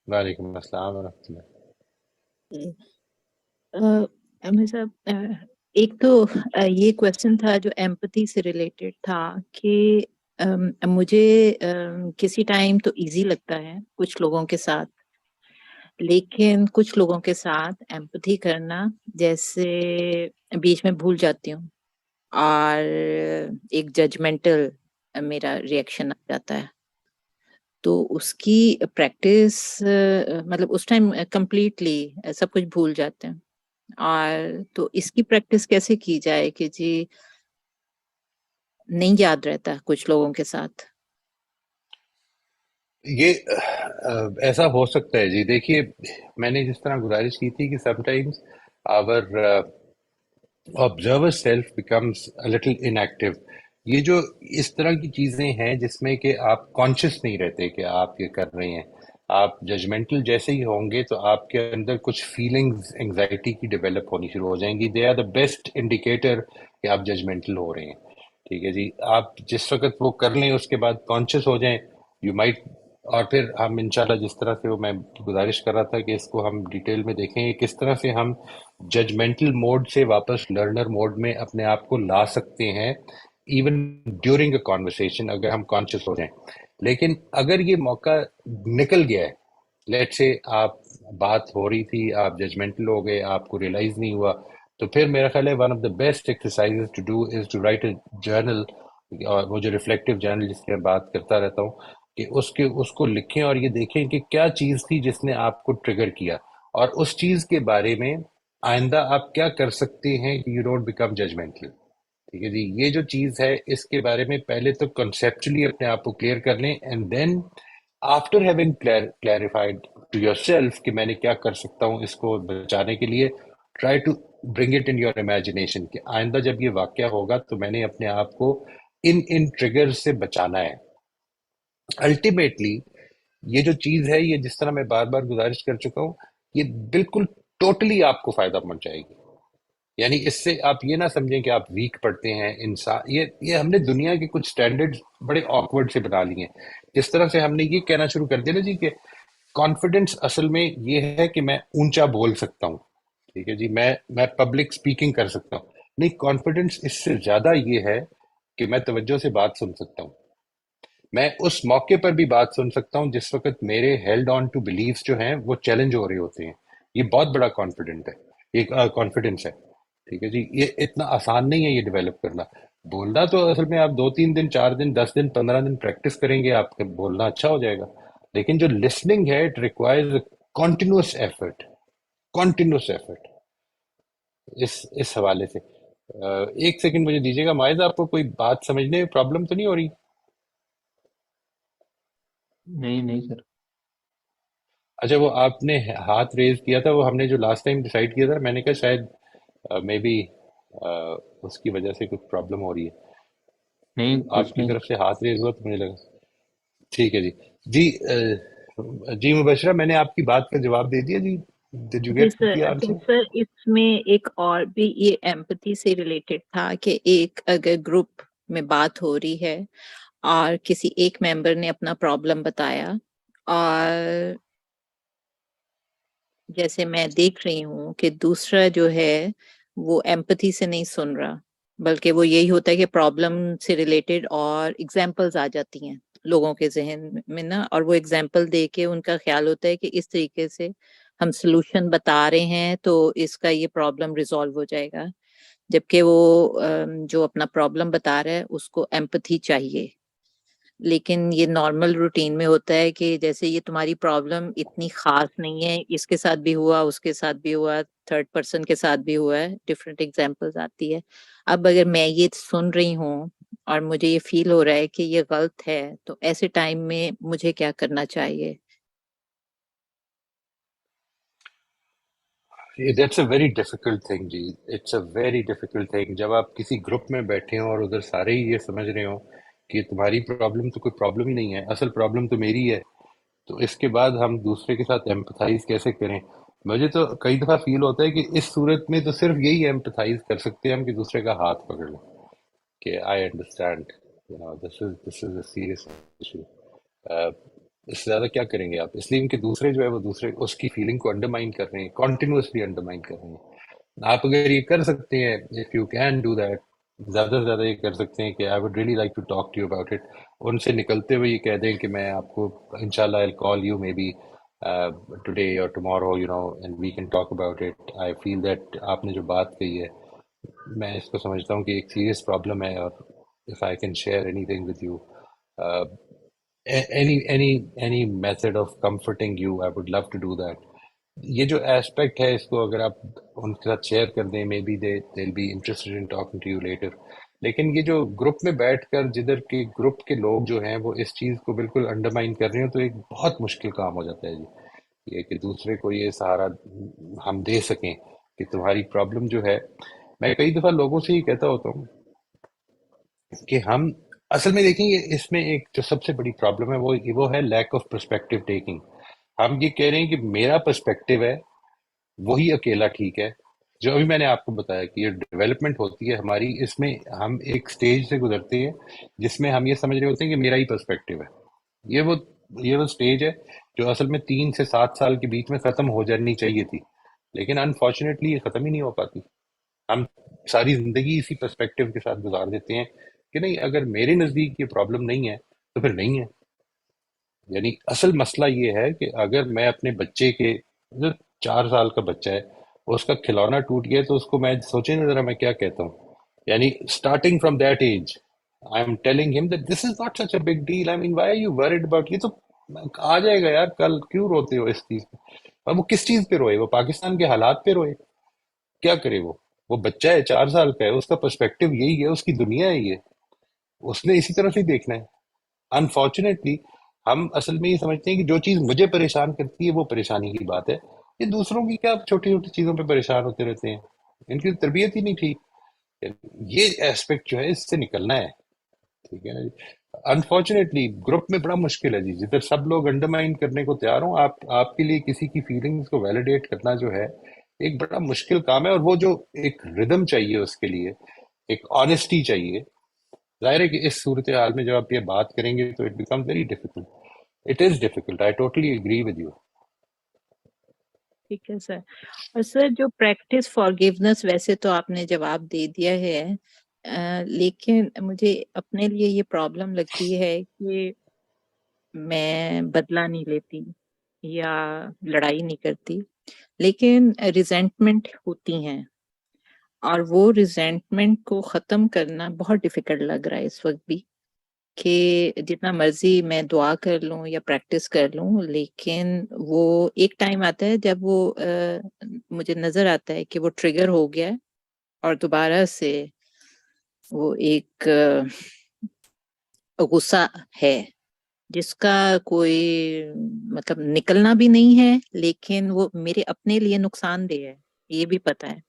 وعلیکم السلام ورحمۃ اللہ. امیر صاحب, ایک تو یہ کویسچن تھا جو ایمپتھی سے ریلیٹڈ تھا کہ مجھے کسی ٹائم تو ایزی لگتا ہے کچھ لوگوں کے ساتھ, لیکن کچھ لوگوں کے ساتھ ایمپتھی کرنا جیسے بیچ میں بھول جاتی ہوں اور ایک ججمنٹل میرا ریئیکشن آ جاتا ہے. تو اس کی پریکٹس مطلب اس ٹائم کمپلیٹلی سب کچھ بھول جاتے ہیں, اور تو اس کی پریکٹس کیسے کی جائے کہ جی نہیں یاد رہتا کچھ لوگوں کے ساتھ. یہ ایسا ہو سکتا ہے جی. دیکھیے میں نے جس طرح گزارش کی تھی کہ some times our observer self becomes a little inactive. یہ جو اس طرح کی چیزیں ہیں جس میں کہ آپ کانشیس نہیں رہتے کہ آپ یہ کر رہے ہیں, آپ ججمنٹل جیسے ہی ہوں گے تو آپ کے اندر کچھ فیلنگز انگزائٹی کی ڈیولپ ہونی شروع ہو جائیں گی. They are the best indicator کہ آپ ججمنٹل ہو رہے ہیں. ٹھیک ہے جی, آپ جس وقت وہ کر لیں اس کے بعد کانشیس ہو جائیں, یو مائٹ. اور پھر ہم انشاءاللہ جس طرح سے وہ میں گزارش کر رہا تھا کہ اس کو ہم ڈیٹیل میں دیکھیں گے کس طرح سے ہم ججمنٹل موڈ سے واپس لرنر موڈ میں اپنے آپ کو لا سکتے ہیں ایون ڈیورنگ اے کانورسیشن اگر ہم کانشیس ہو جائیں. لیکن اگر یہ موقع نکل گیا ہے, لیٹ سے آپ بات ہو رہی تھی, آپ ججمنٹل ہو گئے, آپ کو ریئلائز نہیں ہوا, تو پھر میرا خیال ہے one of the best exercise to do is to write a journal, اور وہ جو ریفلیکٹیو جرنل جس کی میں بات کرتا رہتا ہوں کہ اس کو لکھیں اور یہ دیکھیں کہ کیا چیز تھی جس نے آپ کو ٹریگر کیا, اور اس چیز کے بارے میں آئندہ آپ کیا کر سکتے ہیں کہ یو ڈونٹ بیکم ججمنٹل. ٹھیک ہے جی, یہ جو چیز ہے اس کے بارے میں پہلے تو کنسیپچولی اپنے آپ کو کلیئر کر لیں, and then after having clarified to yourself کہ میں نے کیا کر سکتا ہوں اس کو بچانے کے لیے, try to bring it in your imagination کہ آئندہ جب یہ واقعہ ہوگا تو میں نے اپنے آپ کو ان ٹریگر سے بچانا ہے. الٹیمیٹلی یہ جو چیز ہے, یہ جس طرح میں بار بار گزارش کر چکا ہوں, یہ بالکل ٹوٹلی آپ کو فائدہ پہنچائے گی. یعنی اس سے آپ یہ نہ سمجھیں کہ آپ ویک پڑتے ہیں انسان. یہ ہم نے دنیا کے کچھ سٹینڈرڈ بڑے آکورڈ سے بنا لیے ہیں. جس طرح سے ہم نے یہ کہنا شروع کر دیا نا جی کہ کانفیڈنس اصل میں یہ ہے کہ میں اونچا بول سکتا ہوں. ٹھیک ہے جی, میں پبلک سپیکنگ کر سکتا ہوں. نہیں, کانفیڈنس اس سے زیادہ یہ ہے کہ میں توجہ سے بات سن سکتا ہوں. میں اس موقع پر بھی بات سن سکتا ہوں جس وقت میرے ہیلڈ آن ٹو بلیفز جو ہیں وہ چیلنج ہو رہے ہوتے ہیں. یہ بہت بڑا کانفیڈنس ہے. ٹھیک ہے جی, یہ اتنا آسان نہیں ہے یہ ڈیولپ کرنا. بولنا تو اصل میں آپ 2-3 دن 4 دن 10 دن 15 دن پریکٹس کریں گے, آپ کا بولنا اچھا ہو جائے گا. لیکن جو لسننگ ہے اٹ ریکوائرز کنٹینیوس ایفرٹ. اس حوالے سے ایک سیکنڈ مجھے دیجیے گا. مائز آپ کو کوئی بات سمجھنے میں پرابلم تو نہیں ہو رہی؟ نہیں سر. اچھا, وہ آپ نے ہاتھ ریز کیا تھا, وہ ہم نے جو لاسٹ ٹائم ڈیسائیڈ کیا تھا, میں نے کہا شاید مے بی اس کی وجہ سے کچھ پرابلم ہو رہی ہے. نہیں, آپ کی طرف سے ہاتھ ریز ہوا تو مجھے لگا ٹھیک ہے جی. جی مبشرہ, میں نے آپ کی بات کا جواب دے دیا جی. Did you G get the answer? سر, اس میں ایک اور بھی یہ ایمپتھی سے ریلیٹڈ تھا کہ ایک اگر گروپ میں بات ہو رہی ہے اور کسی ایک ممبر نے اپنا پرابلم بتایا, اور جیسے میں دیکھ رہی ہوں کہ دوسرا جو ہے وہ ایمپتھی سے نہیں سن رہا, بلکہ وہ یہی ہوتا ہے کہ پرابلم سے ریلیٹڈ اور ایگزامپلز آ جاتی ہیں لوگوں کے ذہن میں نا, اور وہ ایگزامپل دے کے ان کا خیال ہوتا ہے کہ اس طریقے سے ہم سلوشن بتا رہے ہیں تو اس کا یہ پرابلم ریزالو ہو جائے گا, جبکہ وہ جو اپنا پرابلم بتا رہا ہے اس کو ایمپتھی چاہیے. لیکن یہ نارمل روٹین میں ہوتا ہے کہ جیسے یہ تمہاری پرابلم اتنی خاص نہیں ہے, اس کے ساتھ بھی ہوا, اس کے ساتھ بھی ہوا, تھرڈ پرسن کے ساتھ بھی ہوا ہے, ڈفرینٹ ایگزامپلز آتی ہے. اب اگر میں یہ سن رہی ہوں اور مجھے یہ فیل ہو رہا ہے کہ یہ غلط ہے, تو ایسے ٹائم میں مجھے کیا کرنا چاہیے؟ That's a very difficult thing جی، it's a very difficult thing. جب آپ کسی گروپ میں بیٹھے ہوں اور ادھر سارے ہی یہ سمجھ رہے ہوں کہ تمہاری پرابلم تو کوئی پرابلم ہی نہیں ہے، اصل پرابلم تو میری ہے، تو اس کے بعد ہم دوسرے کے ساتھ ایمپتھائز کیسے کریں؟ مجھے تو کئی دفعہ فیل ہوتا ہے کہ اس صورت میں تو صرف یہی ایمپتھائز کر سکتے ہیں ہم کہ دوسرے کا ہاتھ پکڑ لیں کہ I understand, this is a serious issue. اس سے زیادہ کیا کریں گے آپ؟ اس لیے کہ دوسرے جو ہے وہ دوسرے اس کی فیلنگ کو انڈرمائن کر رہے ہیں، کنٹینیوسلی انڈرمائن کر رہے ہیں. آپ اگر یہ کر سکتے ہیں، if you can do that, زیادہ سے زیادہ یہ کر سکتے ہیں کہ I would really like to talk to you about it. ان سے نکلتے ہوئے یہ کہہ دیں کہ میں آپ کو انشاءاللہ I'll call you maybe today or tomorrow, and we can talk about it. I feel that آپ نے جو بات کہی ہے میں اس کو سمجھتا ہوں کہ ایک سیریس پرابلم ہے، اور if I can share anything with you, uh, any method of comforting you, I would love to do that. یہ جو ایسپیکٹ ہے اس کو اگر آپ ان کے ساتھ شیئر کر دیں، maybe they'll be interested in talking to you later. لیکن یہ جو گروپ میں بیٹھ کر جدھر کے گروپ کے لوگ جو ہیں وہ اس چیز کو بالکل انڈرمائن کر رہے ہیں تو ایک بہت مشکل کام ہو جاتا ہے جی، یہ کہ دوسرے کو یہ سہارا ہم دے سکیں کہ تمہاری پرابلم جو ہے. میں کئی دفعہ لوگوں سے یہ کہتا ہوتا ہوں کہ ہم اصل میں دیکھیں گے اس میں ایک جو سب سے بڑی پرابلم ہے وہ ہے لیک آف پرسپیکٹو ٹیکنگ. ہم یہ کہہ رہے ہیں کہ میرا پرسپیکٹو ہے وہی اکیلا ٹھیک ہے. جو ابھی میں نے آپ کو بتایا کہ یہ ڈیولپمنٹ ہوتی ہے ہماری، اس میں ہم ایک سٹیج سے گزرتے ہیں جس میں ہم یہ سمجھ رہے ہوتے ہیں کہ میرا ہی پرسپیکٹو ہے. یہ وہ سٹیج ہے جو اصل میں 3 سے 7 سال کے بیچ میں ختم ہو جانی چاہیے تھی، لیکن انفارچونیٹلی یہ ختم ہی نہیں ہو پاتی. ہم ساری زندگی اسی پرسپیکٹو کے ساتھ گزار دیتے ہیں کہ نہیں، اگر میرے نزدیک یہ پرابلم نہیں ہے تو پھر نہیں ہے. یعنی اصل مسئلہ یہ ہے کہ اگر میں اپنے بچے کے جو 4 سال کا بچہ ہے اس کا کھلونا ٹوٹ گیا تو اس کو میں سوچیں نا ذرا میں کیا کہتا ہوں. یعنی starting from that age I am telling him that this is not such a big deal. I mean why are you worried about, یہ تو آ جائے گا یار، کل کیوں روتے ہو اس چیز پہ؟ اور وہ کس چیز پہ روئے؟ وہ پاکستان کے حالات پہ روئے؟ کیا کرے وہ بچہ ہے 4 سال کا ہے، اس کا پرسپیکٹو یہی ہے، اس کی دنیا ہے یہ، اس نے اسی طرح سے دیکھنا ہے. انفارچونیٹلی ہم اصل میں یہ سمجھتے ہیں کہ جو چیز مجھے پریشان کرتی ہے وہ پریشانی کی بات ہے، یہ دوسروں کی کیا چھوٹی چھوٹی چیزوں پہ پریشان ہوتے رہتے ہیں، ان کی تربیت ہی نہیں ٹھیک. یہ ایسپیکٹ جو ہے اس سے نکلنا ہے، ٹھیک ہے نا جی. انفارچونیٹلی گروپ میں بڑا مشکل ہے جی، جدھر سب لوگ انڈرمائن کرنے کو تیار ہوں. آپ کے لیے کسی کی فیلنگز کو ویلیڈیٹ کرنا جو ہے ایک بڑا مشکل کام ہے، اور وہ جو ایک ردم چاہیے اس کے لیے، ایک آنےسٹی چاہیے. ظاہر ہے کہ اس صورتحال میں جب آپ یہ بات کریں گے تو it become very difficult. It is difficult, I totally agree with you. ٹھیک ہے سر. اور سر جو پریکٹس فارگیونس ویسے تو آپ نے جواب دے دیا ہے، لیکن مجھے اپنے لیے یہ پرابلم لگتی ہے کہ میں بدلہ نہیں لیتی یا لڑائی نہیں کرتی، لیکن ریزینٹمنٹ ہوتی ہیں، اور وہ ریزینٹمنٹ کو ختم کرنا بہت ڈیفیکلٹ لگ رہا ہے اس وقت بھی، کہ جتنا مرضی میں دعا کر لوں یا پریکٹس کر لوں، لیکن وہ ایک ٹائم آتا ہے جب وہ مجھے نظر آتا ہے کہ وہ ٹریگر ہو گیا ہے، اور دوبارہ سے وہ ایک غصہ ہے جس کا کوئی مطلب نکلنا بھی نہیں ہے، لیکن وہ میرے اپنے لیے نقصان دہ ہے، یہ بھی پتا ہے،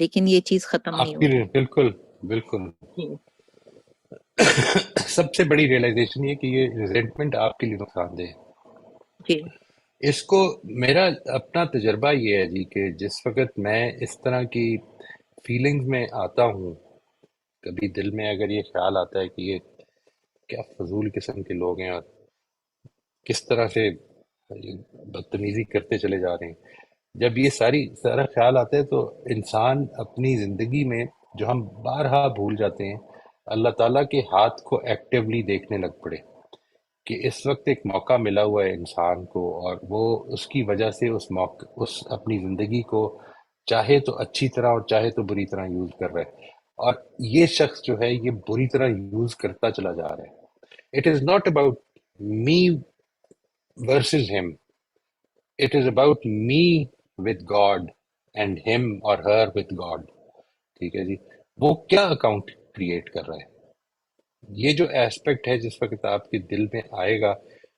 لیکن یہ چیز ختم نہیں آپ ہو کی رہی. بالکل بالکل جی سب سے بڑی ریئلائزیشن یہ کہ یہ ریزنٹمنٹ آپ کے لیے نقصان دہ ہے. جی اس کو میرا اپنا تجربہ یہ ہے جی کہ جس وقت میں اس طرح کی فیلنگز میں آتا ہوں، کبھی دل میں اگر یہ خیال آتا ہے کہ یہ کیا فضول قسم کے لوگ ہیں اور کس طرح سے بدتمیزی کرتے چلے جا رہے ہیں، جب یہ سارا خیال آتا ہے تو انسان اپنی زندگی میں جو ہم بارہا بھول جاتے ہیں، اللہ تعالیٰ کے ہاتھ کو ایکٹیولی دیکھنے لگ پڑے کہ اس وقت ایک موقع ملا ہوا ہے انسان کو، اور وہ اس کی وجہ سے اس اپنی زندگی کو چاہے تو اچھی طرح اور چاہے تو بری طرح یوز کر رہا ہے، اور یہ شخص جو ہے یہ بری طرح یوز کرتا چلا جا رہا ہے. It is not about me versus ہم، it is about me with God and him or her with God. ٹھیک ہے جی، وہ کیا اکاؤنٹ کریٹ کر رہا ہے. یہ جو ایسپیکٹ ہے جس وقت آپ کے دل میں آئے گا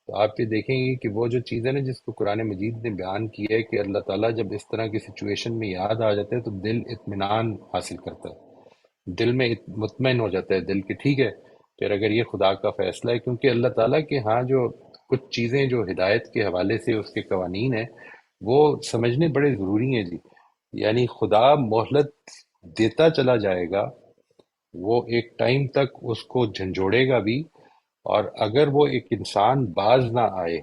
تو آپ یہ دیکھیں گے کہ وہ جو چیز ہے نا جس کو قرآن مجید نے بیان کیا ہے کہ اللہ تعالیٰ جب اس طرح کی سچویشن میں یاد آ جاتے ہیں تو دل اطمینان حاصل کرتا ہے، دل میں مطمئن ہو جاتا ہے دل کہ ٹھیک ہے پھر اگر یہ خدا کا فیصلہ ہے، کیونکہ اللہ تعالیٰ کے ہاں جو کچھ چیزیں جو ہدایت کے حوالے سے اس کے قوانین ہیں وہ سمجھنے بڑے ضروری ہیں جی. یعنی خدا مہلت دیتا چلا جائے گا، وہ ایک ٹائم تک اس کو جھنجھوڑے گا بھی، اور اگر وہ ایک انسان باز نہ آئے،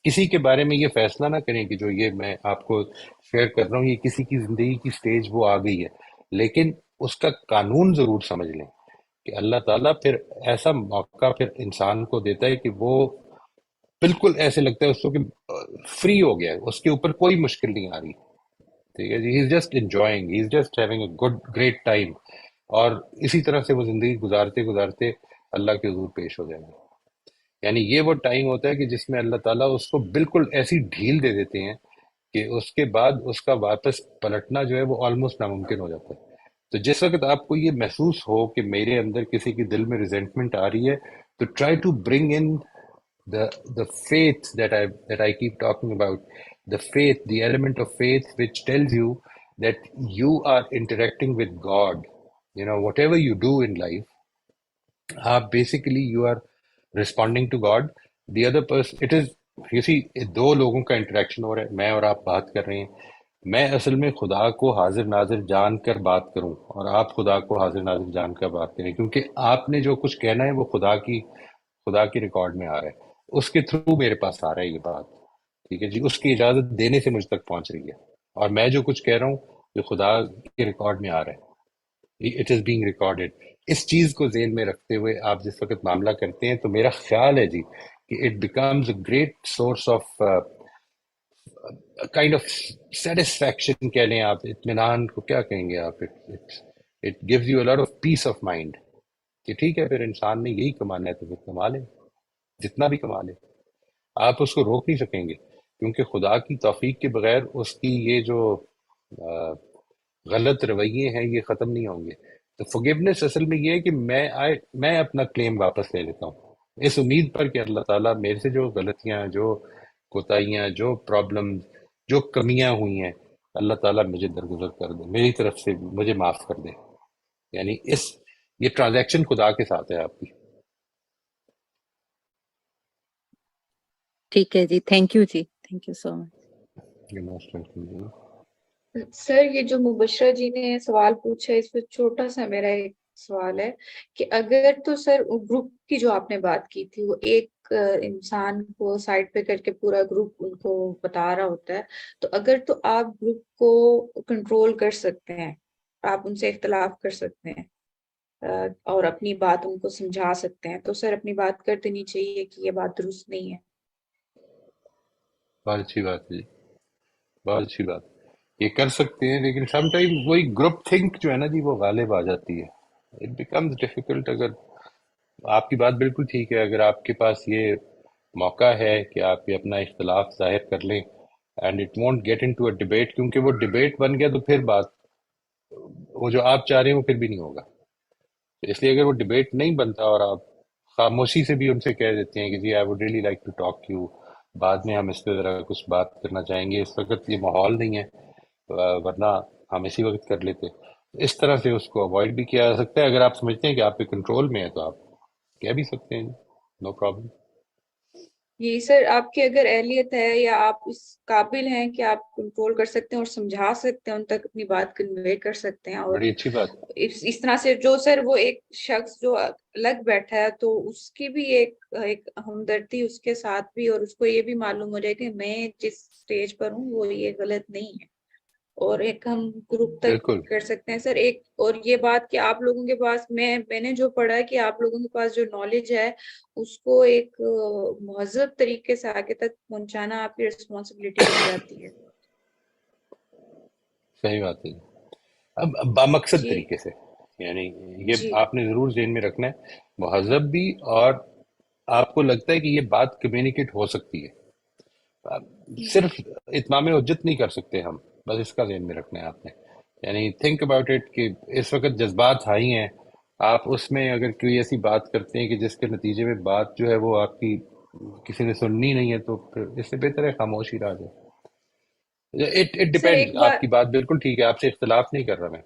کسی کے بارے میں یہ فیصلہ نہ کریں کہ جو یہ میں آپ کو شیئر کر رہا ہوں یہ کسی کی زندگی کی سٹیج وہ آ گئی ہے، لیکن اس کا قانون ضرور سمجھ لیں کہ اللہ تعالیٰ پھر ایسا موقع پھر انسان کو دیتا ہے کہ وہ بالکل ایسے لگتا ہے اس کو کہ فری ہو گیا ہے، اس کے اوپر کوئی مشکل نہیں آ رہی. ٹھیک ہے جی، he is just enjoying, he is just having a good great time, اور اسی طرح سے وہ زندگی گزارتے گزارتے اللہ کے حضور پیش ہو جائیں گے. یعنی یہ وہ ٹائم ہوتا ہے کہ جس میں اللہ تعالیٰ اس کو بالکل ایسی ڈھیل دے دیتے ہیں کہ اس کے بعد اس کا واپس پلٹنا جو ہے وہ آلموسٹ ناممکن ہو جاتا ہے. تو جس وقت آپ کو یہ محسوس ہو کہ میرے اندر کسی کے دل میں ریزنٹمنٹ آ رہی ہے، تو try to bring in the faith that I keep talking about, the faith, the element of faith which tells you that you are interacting with God. You know, whatever you do in life, basically you are responding to God. The other person, it is, you see, دو لوگوں کا interaction ہو رہا ہے، میں اور آپ بات کر رہے ہیں، میں اصل میں خدا کو حاضر ناظر جان کر بات کروں اور آپ خدا کو حاضر ناظر جان کر بات کریں، کیونکہ آپ نے جو کچھ کہنا ہے وہ خدا کی ریکارڈ میں آ رہا ہے، اس کے تھرو میرے پاس آ رہا ہے یہ بات. ٹھیک ہے جی، اس کی اجازت دینے سے مجھ تک پہنچ رہی ہے، اور میں جو کچھ کہہ رہا ہوں یہ خدا کے ریکارڈ میں آ رہا ہے، اٹ از بینگ ریکارڈیڈ. اس چیز کو ذہن میں رکھتے ہوئے آپ جس وقت معاملہ کرتے ہیں تو میرا خیال ہے جی کہ it becomes a great source of kind of satisfaction کہہ لیں آپ، اطمینان کو کیا کہیں گے آپ، it gives you a lot of peace of mind کہ ٹھیک ہے پھر انسان نے یہی کمانا ہے تو پھر کما لے، جتنا بھی کما لے، آپ اس کو روک نہیں سکیں گے، کیونکہ خدا کی توفیق کے بغیر اس کی یہ جو غلط رویے ہیں یہ ختم نہیں ہوں گے. تو forgiveness اصل میں یہ ہے کہ میں اپنا کلیم واپس لے لیتا ہوں اس امید پر کہ اللہ تعالیٰ میرے سے جو غلطیاں، جو کوتاہیاں، جو پرابلم، جو کمیاں ہوئی ہیں، اللہ تعالیٰ مجھے درگزر کر دے، میری طرف سے مجھے معاف کر دے. یعنی یہ ٹرانزیکشن خدا کے ساتھ ہے آپ کی. ٹھیک ہے جی، تھینک یو جی، thank you so much. You're most welcome جی. سر یہ جو مبشرہ جی نے سوال پوچھا اس پہ چھوٹا سا میرا ایک سوال ہے کہ اگر تو سر گروپ کی جو آپ نے بات کی تھی وہ ایک انسان کو سائڈ پہ کر کے پورا گروپ ان کو بتا رہا ہوتا ہے، تو اگر تو آپ گروپ کو کنٹرول کر سکتے ہیں، آپ ان سے اختلاف کر سکتے ہیں اور اپنی بات ان کو سمجھا سکتے ہیں، تو سر اپنی بات کر دینی چاہیے کہ یہ بات درست نہیں ہے. بہت اچھی بات ہے جی، بہت اچھی بات. یہ کر سکتے ہیں لیکن سم ٹائم وہی گروپ تھنک جو ہے نا جی وہ غالب آ جاتی ہے. It becomes difficult. اگر آپ کی بات بالکل ٹھیک ہے، اگر آپ کے پاس یہ موقع ہے کہ آپ یہ اپنا اختلاف ظاہر کر لیں and it won't get into a debate, کیونکہ وہ ڈبیٹ بن گیا تو پھر بات وہ جو آپ چاہ رہے ہیں وہ پھر بھی نہیں ہوگا. اس لیے اگر وہ ڈبیٹ نہیں بنتا اور آپ خاموشی سے بھی ان سے کہہ دیتے ہیں کہ جی I would really like to talk you, بعد میں ہم اس پہ ذرا کچھ بات کرنا چاہیں گے، اس وقت یہ ماحول نہیں ہے، ورنہ ہم اسی وقت کر لیتے. اس طرح سے اس کو اوائڈ بھی کیا جا سکتا ہے. اگر آپ سمجھتے ہیں کہ آپ کے کنٹرول میں ہے تو آپ کہہ بھی سکتے ہیں، نو پرابلم. یہ سر آپ کی اگر اہلیت ہے یا آپ اس قابل ہیں کہ آپ کنٹرول کر سکتے ہیں اور سمجھا سکتے ہیں، ان تک اپنی بات کنوے کر سکتے ہیں، اور بڑی اچھی بات. اس طرح سے جو سر وہ ایک شخص جو الگ بیٹھا ہے تو اس کی بھی ایک ہمدردی اس کے ساتھ بھی، اور اس کو یہ بھی معلوم ہو جائے کہ میں جس سٹیج پر ہوں وہ یہ غلط نہیں ہے، اور ایک ہم گروپ تک بالکل کر سکتے ہیں سر. ایک اور یہ بات کہ آپ لوگوں کے پاس میں نے جو پڑھا ہے کہ آپ لوگوں کے پاس جو نالج ہے اس کو ایک مہذب طریقے سے آگے تک پہنچانا آپ کی رسپانسبلٹی بن جاتی ہے. صحیح بات ہے جی. اب بامقصد جی طریقے سے، یعنی یہ جی آپ نے ضرور ذہن میں رکھنا ہے، مہذب بھی، اور آپ کو لگتا ہے کہ یہ بات کمیونیکیٹ ہو سکتی ہے. صرف اتمام حجت نہیں کر سکتے ہم، بس اس کا ذہن میں رکھنا ہے آپ نے. یعنی تھنک اباؤٹ اٹ کہ اس وقت جذبات ہائی ہیں، آپ اس میں اگر کوئی ایسی بات کرتے ہیں کہ جس کے نتیجے میں بات جو ہے وہ آپ کی کسی نے سننی نہیں ہے تو پھر اس سے بہتر ہے خاموش ہی رہ جائے. It sir depend. ایک آپ بار کی بات بالکل ٹھیک ہے, آپ سے اختلاف نہیں کر رہا میں.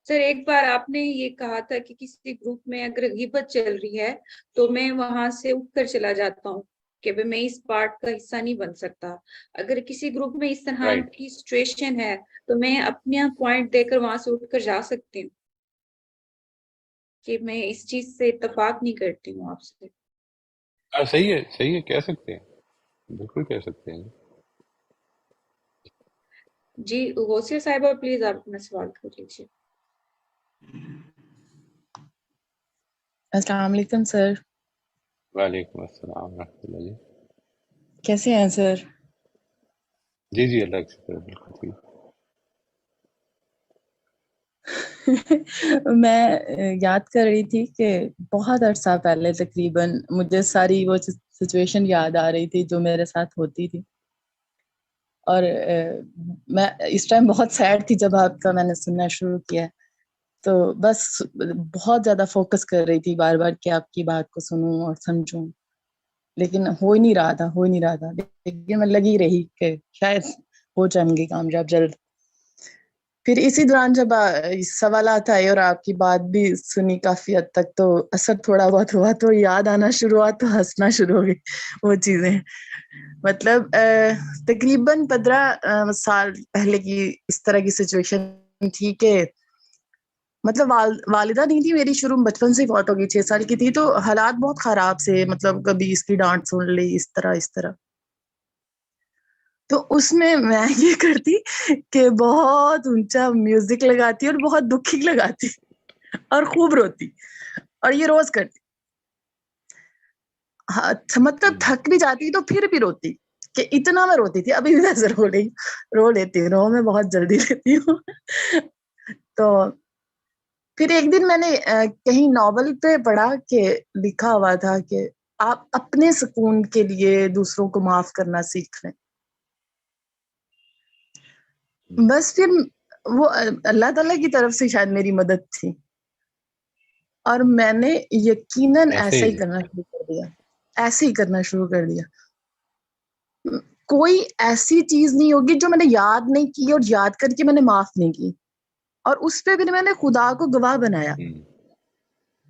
سر ایک بار آپ نے یہ کہا تھا کہ کسی گروپ میں اگر غیبت چل رہی ہے تو میں وہاں سے اٹھ کر چلا جاتا ہوں کہ میں اس پارٹ کا حصہ نہیں بن سکتا. اگر کسی گروپ میں اس طرح رائٹ. کی سچویشن ہے تو میں اپنا پوائنٹ دے کر وہاں سے اٹھ کر جا سکتی ہوں کہ میں اس چیز سے اتفاق نہیں کرتی ہوں آپ سے. صحیح ہے, صحیح ہے, کہہ سکتے ہیں, بالکل کہہ سکتے ہیں. جی غوثیہ صاحبہ پلیز آپ اپنا سوال کر لیجیے. السلام علیکم سر. وعلیکم السلام ورحمۃ اللہ جی. کیسے ہیں سر؟ جی جی, اللہ کا شکر ہے, بالکل ٹھیک. میں یاد کر رہی تھی کہ بہت عرصہ پہلے تقریباً مجھے ساری وہ سچویشن یاد آ رہی تھی جو میرے ساتھ ہوتی تھی, اور میں اس ٹائم بہت سیڈ تھی جب آپ کا میں نے سننا شروع کیا, تو بس بہت زیادہ فوکس کر رہی تھی بار بار کہ آپ کی بات کو سنوں اور سمجھوں, لیکن ہو ہی نہیں رہا تھا. لیکن میں لگی رہی کہ شاید ہو جائیں گے کامیاب جلد. پھر اسی دوران جب سوالات آئے اور آپ کی بات بھی سنی کافی حد تک, تو اثر تھوڑا بہت ہوا, تو یاد آنا شروع ہوا, تو ہنسنا شروع ہو گئی وہ چیزیں. مطلب تقریباً 15 سال پہلے کی اس طرح کی سچویشن تھی کہ مطلب والدہ نہیں تھی میری, شروع بچپن سے فوت ہو گئی, 6 سال کی تھی, تو حالات بہت خراب سے, مطلب کبھی اس کی ڈانٹ سن لی, اس طرح. تو اس میں یہ کرتی کہ بہت اونچا میوزک لگاتی اور بہت دکھی لگاتی اور خوب روتی, اور یہ روز کرتی. مطلب تھک بھی جاتی تو پھر بھی روتی, کہ اتنا میں روتی تھی. ابھی بھی ویسے رو لیتی ہوں, میں بہت جلدی لیتی ہوں. تو پھر ایک دن میں نے کہیں ناول پہ پڑھا کہ لکھا ہوا تھا کہ آپ اپنے سکون کے لیے دوسروں کو معاف کرنا سیکھ لیں. بس پھر وہ اللہ تعالیٰ کی طرف سے شاید میری مدد تھی, اور میں نے یقیناً ایسے ایسا ہی ہی جی. کرنا شروع کر دیا. کوئی ایسی چیز نہیں ہوگی جو میں نے یاد نہیں کی اور یاد کر کے میں نے معاف نہیں کی, اور اس پہ بھی میں نے خدا کو گواہ بنایا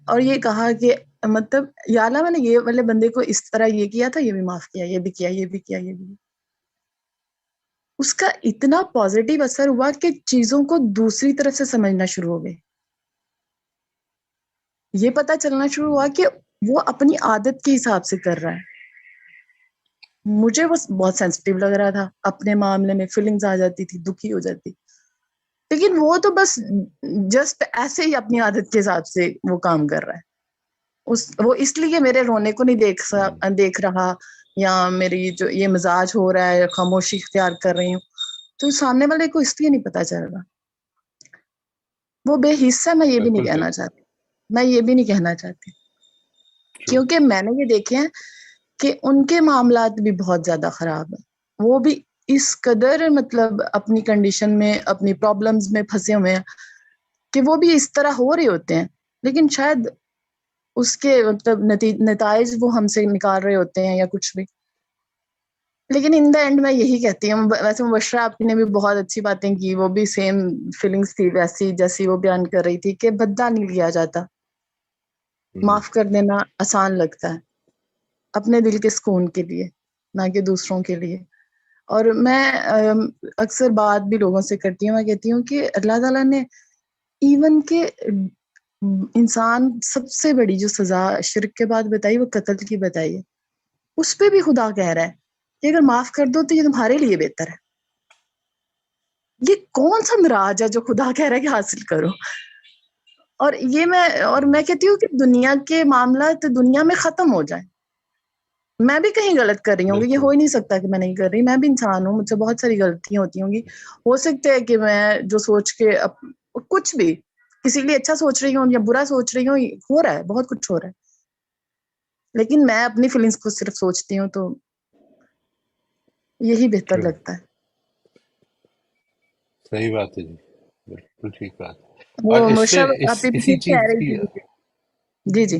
اور یہ کہا کہ مطلب یا اللہ میں نے یہ والے بندے کو اس طرح یہ کیا تھا, یہ بھی معاف کیا, یہ بھی کیا, یہ بھی کیا, یہ بھی. اس کا اتنا پازیٹیو اثر ہوا کہ چیزوں کو دوسری طرف سے سمجھنا شروع ہو گئے. یہ پتا چلنا شروع ہوا کہ وہ اپنی عادت کے حساب سے کر رہا ہے. مجھے بس بہت سینسٹیو لگ رہا تھا اپنے معاملے میں, فیلنگز آ جاتی تھی, دکھی ہو جاتی, لیکن وہ تو بس جسٹ ایسے ہی اپنی عادت کے حساب سے وہ کام کر رہا ہے. وہ اس لیے میرے رونے کو نہیں دیکھ رہا, یا میری جو یہ مزاج ہو رہا ہے, خاموشی اختیار کر رہی ہوں, تو سامنے والے کو اس لیے نہیں پتا چل رہا. وہ بے حصہ, میں یہ بھی نہیں بالکل کہنا صحیح. چاہتی, کیونکہ میں نے یہ دیکھے ہیں کہ ان کے معاملات بھی بہت زیادہ خراب ہیں. وہ بھی اس قدر مطلب اپنی کنڈیشن میں, اپنی پرابلمز میں پھنسے ہوئے ہیں کہ وہ بھی اس طرح ہو رہے ہوتے ہیں, لیکن شاید اس کے مطلب نتائج وہ ہم سے نکال رہے ہوتے ہیں یا کچھ بھی. لیکن ان دا اینڈ میں یہی کہتی ہوں, ویسے مبشرہ آپ نے بھی بہت اچھی باتیں کی, وہ بھی سیم فیلنگز تھی ویسی جیسی وہ بیان کر رہی تھی, کہ بدلہ نہیں لیا جاتا, معاف کر دینا آسان لگتا ہے اپنے دل کے سکون کے لیے, نہ کہ دوسروں کے لیے. اور میں اکثر بات بھی لوگوں سے کرتی ہوں, میں کہتی ہوں کہ اللہ تعالیٰ نے ایون کہ انسان سب سے بڑی جو سزا شرک کے بعد بتائی وہ قتل کی بتائی ہے, اس پہ بھی خدا کہہ رہا ہے کہ اگر معاف کر دو تو یہ تمہارے لیے بہتر ہے. یہ کون سا مراج ہے جو خدا کہہ رہا ہے کہ حاصل کرو. اور میں کہتی ہوں کہ دنیا کے معاملات دنیا میں ختم ہو جائیں. میں بھی کہیں غلط کر رہی ہوں گی, یہ ہو ہی نہیں سکتا کہ میں نہیں کر رہی, میں بھی انسان ہوں, مجھ سے بہت ساری غلطیاں ہوتی ہوں گی. ہو سکتا ہے کہ میں جو سوچ کے کچھ بھی کسی لیے اچھا سوچ رہی ہوں یا برا سوچ رہی ہوں, ہو رہا ہے, بہت کچھ ہو رہا ہے, لیکن میں اپنی فیلنگز کو صرف سوچتی ہوں, تو یہی بہتر لگتا ہے. صحیح بات ہے جی, بالکل ٹھیک بات. وہ اور اس سے مشرف آپ اسی ابھی کہہ چیز رہی کی تھی. جی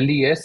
LES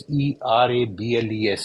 LESMISERABLES,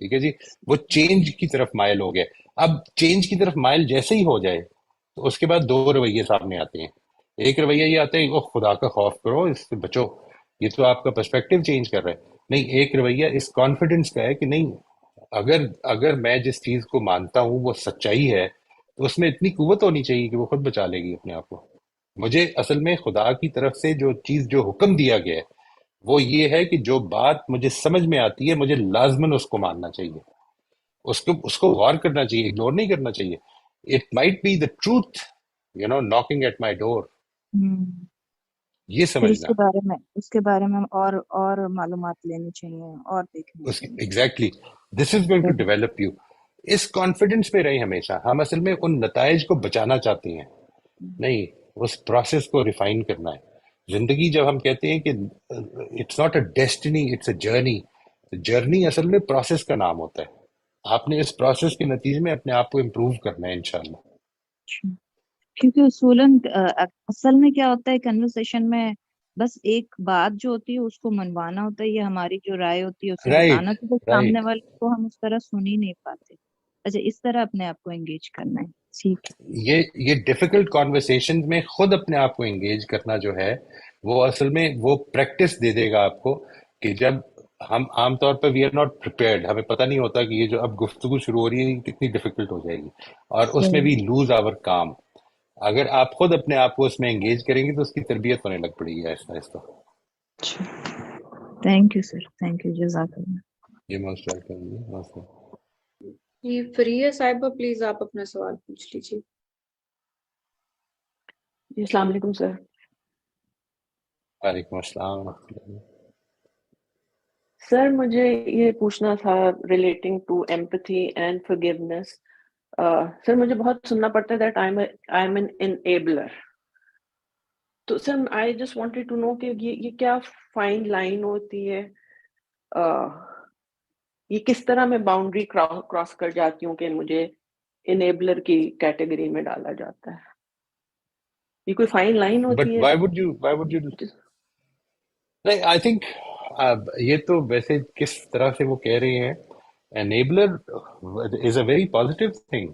ٹھیک ہے جی. وہ چینج کی طرف مائل ہو گئے. اب چینج کی طرف مائل جیسے ہی ہو جائے تو اس کے بعد دو رویے سامنے آتے ہیں. ایک رویہ یہ آتا ہے کہ خدا کا خوف کرو، اس سے بچو، یہ تو آپ کا پرسپیکٹو چینج کر رہا ہے. نہیں، ایک رویہ اس کانفیڈنس کا ہے کہ نہیں، اگر میں جس چیز کو مانتا ہوں وہ سچائی ہے تو اس میں اتنی قوت ہونی چاہیے کہ وہ خود بچا لے گی اپنے آپ کو. مجھے اصل میں خدا کی طرف سے جو چیز، جو حکم دیا گیا ہے وہ یہ ہے کہ جو بات مجھے سمجھ میں آتی ہے مجھے لازماً اس کو ماننا چاہیے، اس کو غور کرنا چاہیے، اگنور نہیں کرنا چاہیے. It might be the truth knocking at my door. ہوں یہ پھر اس سمجھنا کے بارے میں اور معلومات لینی چاہیے اور دیکھنی اس چاہیے. Exactly this is going to develop you. اس کانفیڈنس پہ رہیں ہمیشہ. ہم اصل میں ان نتائج کو بچانا چاہتے ہیں، نہیں، اس پروسیس کو ریفائن کرنا ہے. زندگی جب ہم کہتے ہیں کہ it's not a destiny, it's a journey, journey اصل میں پروسیس کا نام ہوتا ہے. آپ نے اس پروسیس کے نتیجے میں اپنے آپ کو امپروو کرنا ہے انشاءاللہ. کیونکہ اصولاً اصل میں کیا ہوتا ہے کنورسیشن میں، بس ایک بات جو ہوتی ہے اس کو منوانا ہوتا ہے، یا ہماری جو رائے ہوتی ہے اسے رائٹ بتانا، تو بس رائٹ. سامنے والے کو ہم اس طرح سن ہی نہیں پاتے. اچھا، اس طرح اپنے آپ کو انگیج کرنا ہے. ٹھیک ہے. یہ ڈیفیکلٹ کانورسیشن میں خود اپنے آپ کو انگیج کرنا جو ہے وہ اصل میں وہ پریکٹس دے دے گا آپ کو کہ جب ہم عام طور پہ وی آر ناٹ پریپیئرڈ، ہمیں پتہ نہیں ہوتا کہ یہ جو اب گفتگو شروع ہو رہی ہے یہ کتنی ڈیفیکلٹ ہو جائے گی، اور اس میں بھی لوز آور کام. اگر آپ خود اپنے آپ کو اس میں انگیج کریں گے تو اس کی تربیت ہونے لگ پڑے گی آہستہ آہستہ. Thank you sir, thank you, جزاک اللہ. یہ موسٹ ویلکم جی، موسٹ ویلکم. جی فریہ صاحبہ پلیز آپ اپنا سوال پوچھ لیجیے. جی السلام علیکم سر. وعلیکم السلام ورحمۃ اللہ. سر مجھے یہ پوچھنا تھا relating to empathy and forgiveness. Sir مجھے بہت سننا پڑتا ہے that I am an enabler. تو sir I just wanted to know کہ یہ کیا فائن لائن ہوتی ہے، یہ کس طرح میں باؤنڈری کراس کر جاتی ہوں کہ مجھے انیبلر کی کیٹیگری میں ڈالا جاتا ہے؟ یہ کوئی فائن لائن بٹ ہوتی ہے؟ وائی وڈ یو نہیں، آئی تھنک یہ تو ویسے کس طرح سے وہ کہہ رہے ہیں. enabler is a very positive thing.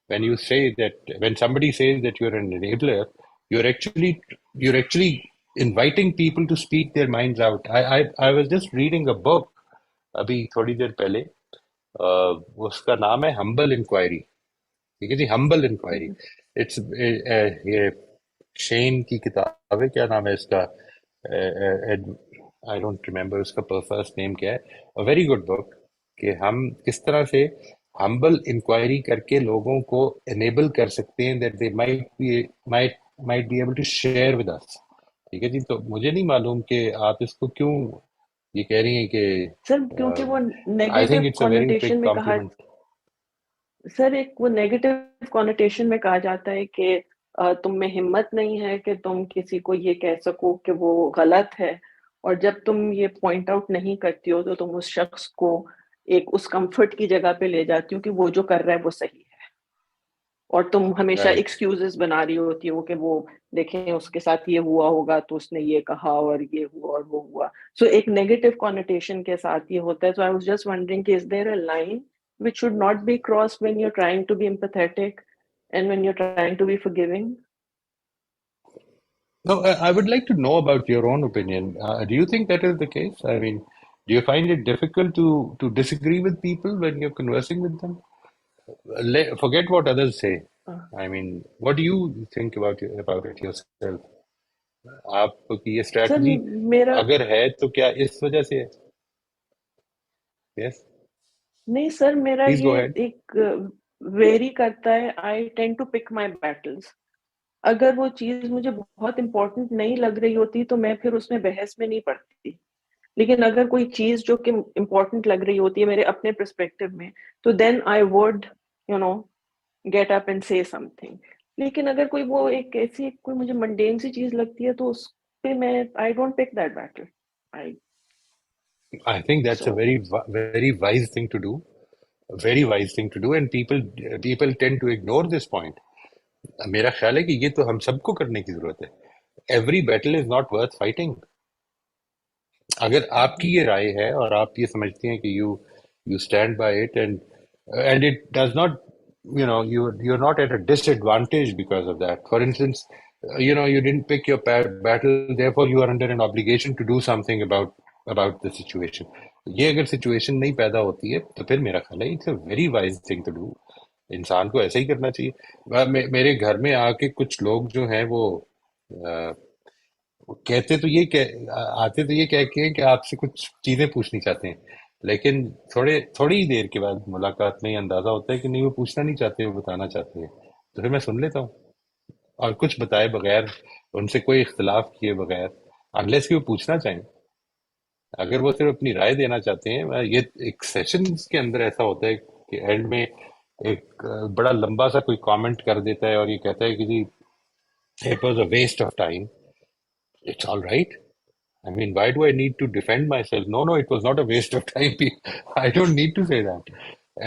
When you say that, when somebody says that you're an enabler, you're actually inviting people to speak their minds out. I was just reading a book ابھی تھوڑی دیر پہلے، اس کا نام ہے ہمبل inquiry. ٹھیک ہے جی، ہمبل inquiry. It's یہ شین کی کتاب ہے. کیا نام ہے اس کا؟ آئی ڈونٹ ریمبر اس کا فرسٹ نیم کیا ہے. ویری گڈ بک کہ ہم کس طرح سے ہمبل انکوائری کر کے لوگوں کو انیبل کر سکتے ہیں that they might be able to share with us. ٹھیک ہے جی. تو مجھے نہیں معلوم کہ آپ اس کو کیوں یہ کہہ رہی ہیں کہ سر کیونکہ وہ I negative think it's a very connotation big میں کہا، کمپلیمنٹ. سر ایک وہ نیگیٹو کونوٹیشن میں کہا جاتا ہے کہ تم میں ہمت نہیں ہے کہ تم کسی کو یہ کہہ سکو کہ وہ غلط ہے، اور جب تم یہ پوائنٹ آؤٹ نہیں کرتی ہو تو تم اس شخص کو ایک اس کمفرٹ کی جگہ پہ لے جاتی ہو کہ وہ جو کر رہا ہے وہ صحیح ہے، اور تم ہمیشہ رائٹ. ایکسکیوزز بنا رہی ہوتی ہو کہ وہ دیکھیں اس کے ساتھ یہ ہوا ہوگا تو اس نے یہ کہا اور یہ ہوا اور وہ ہوا. سو ایک نیگیٹو کونوٹیشن کے ساتھ یہ ہوتا ہے. So I was just wondering کہ is there a line which should not be crossed when you're trying to be empathetic and when you're trying to be forgiving? No, I would like to know about your own opinion. Do you think that is the case? I mean, do you find it difficult to disagree with people when you're conversing with them? Forget what others say. I mean, what do you think about it yourself? آپ کی یہ سر strategy میرا اگر ہے تو کیا اس وجہ سے ہے؟ Yes, نہیں سر، میرا please go یہ ahead. ایک ویری کرتا ہے. I tend to pick my battles. اگر وہ چیز مجھے بہت امپورٹنٹ نہیں لگ رہی ہوتی تو میں پھر اس میں بحث میں نہیں پڑتی، لیکن اگر کوئی چیز جو کہ امپورٹنٹ لگ رہی ہوتی ہے میرے اپنے پرسپیکٹو میں تو then I would get up and say some thing. لیکن اگر کوئی وہ ایک ایسی کوئی مجھے منڈین سی چیز لگتی ہے تو اس پہ میں I don't pick that battle. I think that's a very very wise thing to do. A very wise thing to do, and people tend to ignore this point. میرا خیال ہے کہ یہ تو ہم سب کو کرنے کی ضرورت ہے. Every battle is not worth fighting. اگر آپ کی یہ رائے ہے اور آپ یہ سمجھتے ہیں کہ you stand by it, and it does not, you're not at a disadvantage because of that. For instance, you didn't pick your battle, therefore you are under an obligation to do something about the situation. یہ اگر situation نہیں پیدا ہوتی ہے تو پھر میرا خیال ہے it's a very wise thing to do. انسان کو ایسا ہی کرنا چاہیے. میرے گھر میں آ کے کچھ لوگ جو ہیں وہ کہتے تو یہ آتے تو یہ کہہ کے کہ آپ سے کچھ چیزیں پوچھنی چاہتے ہیں، لیکن تھوڑی دیر کے بعد ملاقات میں یہ اندازہ ہوتا ہے کہ نہیں، وہ پوچھنا نہیں چاہتے، وہ بتانا چاہتے ہیں. تو پھر میں سن لیتا ہوں اور کچھ بتائے بغیر، ان سے کوئی اختلاف کیے بغیر، انلیس کہ وہ پوچھنا چاہیں. اگر وہ صرف اپنی رائے دینا چاہتے ہیں، یہ ایک سیشنز کے اندر ایسا ہوتا ہے کہ اینڈ میں ایک بڑا لمبا سا کوئی کامنٹ کر دیتا ہے اور یہ کہتا ہے کہ جی it was a waste of time. It's all right. I mean, why do I need to defend myself? No, it was not a waste of time. I don't need to say that.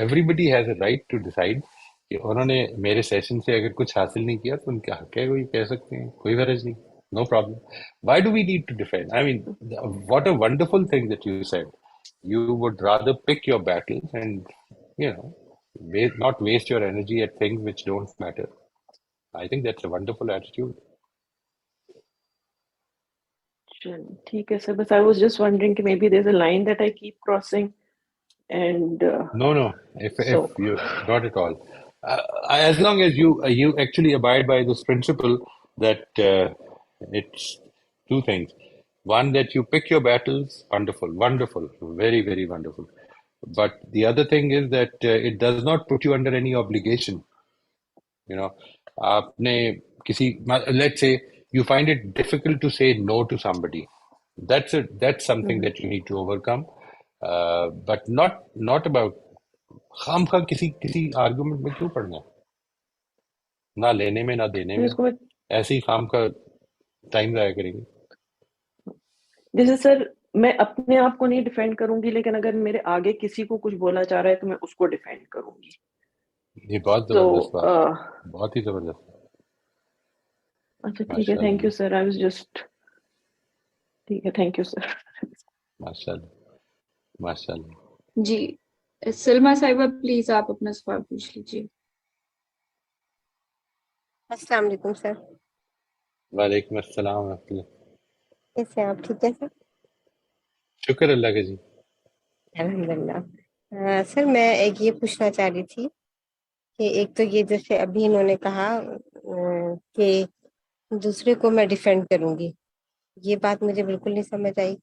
Everybody has a right to decide کہ انہوں نے میرے session سے اگر کچھ حاصل نہیں کیا تو ان کا حق ہے، وہ یہ کہہ سکتے ہیں، کوئی غرض نہیں. No problem. Why do we need to defend? I mean, what a wonderful thing that you said. You would rather pick your battles and, not waste your energy at things which don't matter. I think that's a wonderful attitude. ٹھیک ہے سر، بس I was just wondering کہ maybe there's a line that I keep crossing and No, if you not at all. As long as you actually abide by this principle that it's two things. One, that you pick your battles, wonderful, very, very wonderful. But the other thing is that it does not put you under any obligation. Aapne let's say you find it difficult to say no to somebody. That's something that you need to overcome. But not about خام خواہ کسی argument میں کیوں پڑھنا ہے، نہ لینے میں نہ دینے میں، ایسے ہی خام خواہ ٹائم ضائع کریں گے. جیسے سر میں اپنے آپ کو نہیں ڈیفینڈ کروں گی، لیکن اگر میرے آگے کسی کو کچھ بولا جا رہا ہے تو میں اس کو ڈیفینڈ کروں گی. یہ بہت زبردست بات، بہت ہی زبردست. اچھا ٹھیک ہے، thank you sir. I was just ٹھیک ہے، تھینک یو سر. ماشاء اللہ ماشاء اللہ. جی سلما صاحبہ پلیز آپ اپنا سوال پوچھ لیجیے. السلام علیکم سر. وعلیکم السلام ورحمۃ اللہ. کیسے ہیں آپ؟ ٹھیک ہے سر؟ شکر اللہ کا جی. الحمد للہ. سر میں ایک یہ پوچھنا چاہ رہی تھی کہ ایک تو یہ جیسے ابھی انہوں نے کہا کہ دوسرے کو میں ڈیفینڈ کروں گی، یہ بات مجھے بالکل نہیں سمجھ آئی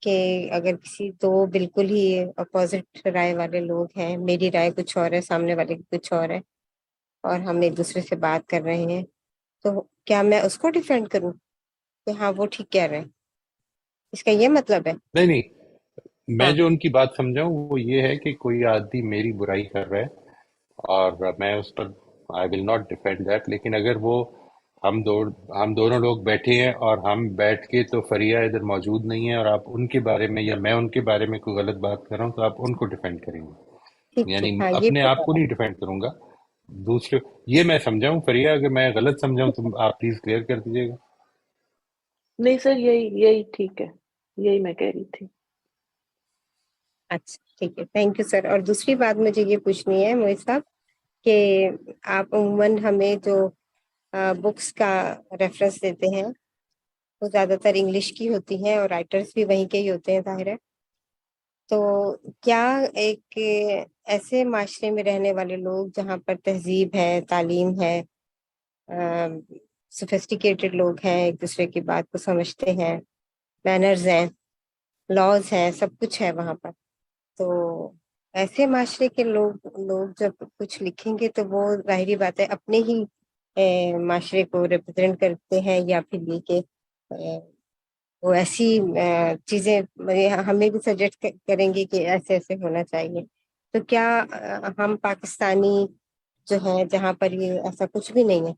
کہ اگر کسی دو بالکل ہی اپوزٹ رائے والے لوگ ہیں، میری رائے کچھ اور ہے، سامنے والے کی کچھ اور ہے، اور ہم ایک دوسرے سے بات کر رہے ہیں، تو کیا میں اس کو ڈیفینڈ کروں کہ ہاں وہ ٹھیک کہہ رہے ہیں؟ اس کا یہ مطلب ہے؟ نہیں، میں جو ان کی بات سمجھا ہوں وہ یہ ہے کہ کوئی آدمی میری برائی کر رہا ہے اور میں اس پر آئی ول ناٹ ڈیفینڈ دیٹ. لیکن اگر وہ ہم دونوں لوگ بیٹھے ہیں اور ہم بیٹھ کے تو فریہ ادھر موجود نہیں ہے اور آپ ان کے بارے میں یا میں ان کے بارے میں کوئی غلط بات کر رہا ہوں تو آپ ان کو ڈیفینڈ کریں گے، یعنی اپنے آپ کو نہیں ڈیفینڈ کروں گا، دوسرے. یہ میں سمجھا ہوں. فریہ اگر میں غلط سمجھا ہوں تو آپ پلیز کلیئر کر دیجیے گا. نہیں سر، یہی ٹھیک ہے، یہی میں کہہ رہی تھی. اچھا ٹھیک ہے، تھینک یو سر. اور دوسری بات مجھے یہ پوچھنی ہے موہت صاحب کہ آپ عموماً ہمیں جو بکس کا ریفرنس دیتے ہیں وہ زیادہ تر انگلش کی ہوتی ہیں اور رائٹرز بھی وہیں کے ہی ہوتے ہیں ظاہر ہے. تو کیا ایک ایسے معاشرے میں رہنے والے لوگ جہاں پر تہذیب ہے، تعلیم ہے، سوفسٹیکیٹڈ لوگ ہیں، ایک دوسرے کی بات کو سمجھتے ہیں، مینرز ہیں، لاز ہیں، سب کچھ ہے وہاں پر، تو ایسے معاشرے کے لوگ جب کچھ لکھیں گے تو وہ ظاہری بات ہے اپنے ہی معاشرے کو ریپرزینٹ کرتے ہیں، یا پھر یہ کہ وہ ایسی چیزیں ہمیں بھی سجیسٹ کریں گے کہ ایسے ایسے ہونا چاہیے. تو کیا ہم پاکستانی جو ہیں جہاں پر یہ ایسا کچھ بھی نہیں ہے،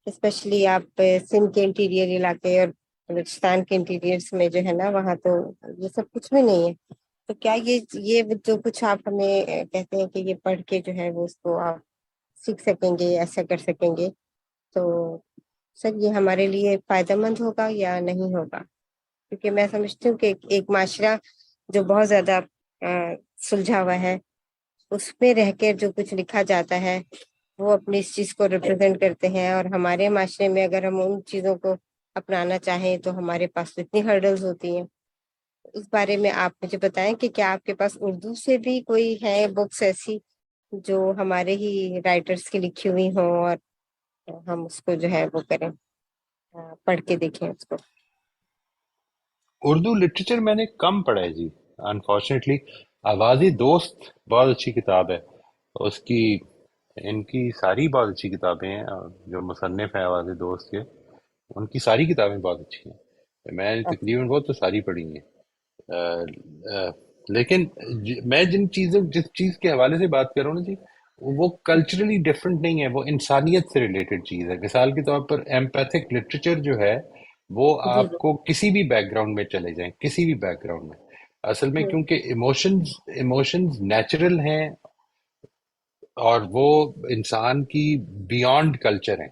اسپیشلی آپ سندھ کے انٹیریئر علاقے اور بلوچستان کے انٹیریئرس میں جو ہے نا، وہاں تو یہ سب کچھ بھی نہیں ہے، تو کیا یہ جو کچھ آپ ہمیں کہتے ہیں کہ یہ پڑھ کے جو ہے وہ اس کو آپ سیکھ سکیں گے، ایسا کر سکیں گے، تو سر یہ ہمارے لیے فائدہ مند ہوگا یا نہیں ہوگا؟ کیونکہ میں سمجھتی ہوں کہ ایک معاشرہ جو بہت زیادہ سلجھا ہوا ہے، اس پہ رہ کے جو کچھ لکھا جاتا ہے وہ اپنی اس چیز کو ریپرزینٹ کرتے ہیں. اور ہمارے معاشرے میں اگر ہم ان چیزوں کو اپنانا چاہیں تو ہمارے پاس تو اتنی ہرڈلز ہوتی ہیں. اس بارے میں آپ مجھے بتائیں کہ کیا آپ کے پاس اردو سے بھی کوئی ہے بکس ایسی جو ہمارے ہی رائٹرز کی لکھی ہوئی ہوں اور ہم اس کو جو ہے وہ کریں، پڑھ کے دیکھیں اس کو. اردو لٹریچر میں نے کم پڑھا ہے جی، انفارچونیٹلی. آوازی دوست بہت اچھی کتاب ہے اس کی، ان کی ساری بہت اچھی کتابیں ہیں. جو مصنف ہیں آوازی دوست کے، ان کی ساری کتابیں بہت اچھی ہیں. میں نے تقریباً وہ تو ساری پڑھی ہیں. لیکن میں جس چیز کے حوالے سے بات کر رہا ہوں نا جی، وہ کلچرلی ڈفرینٹ نہیں ہے، وہ انسانیت سے ریلیٹڈ چیز ہے. مثال کے طور پر ایمپیتھک لٹریچر جو ہے وہ جی آپ کو کسی بھی بیک گراؤنڈ میں چلے جائیں، کسی بھی بیک گراؤنڈ میں، اصل میں کیونکہ ایموشنز نیچرل ہیں اور وہ انسان کی بیونڈ کلچر ہیں.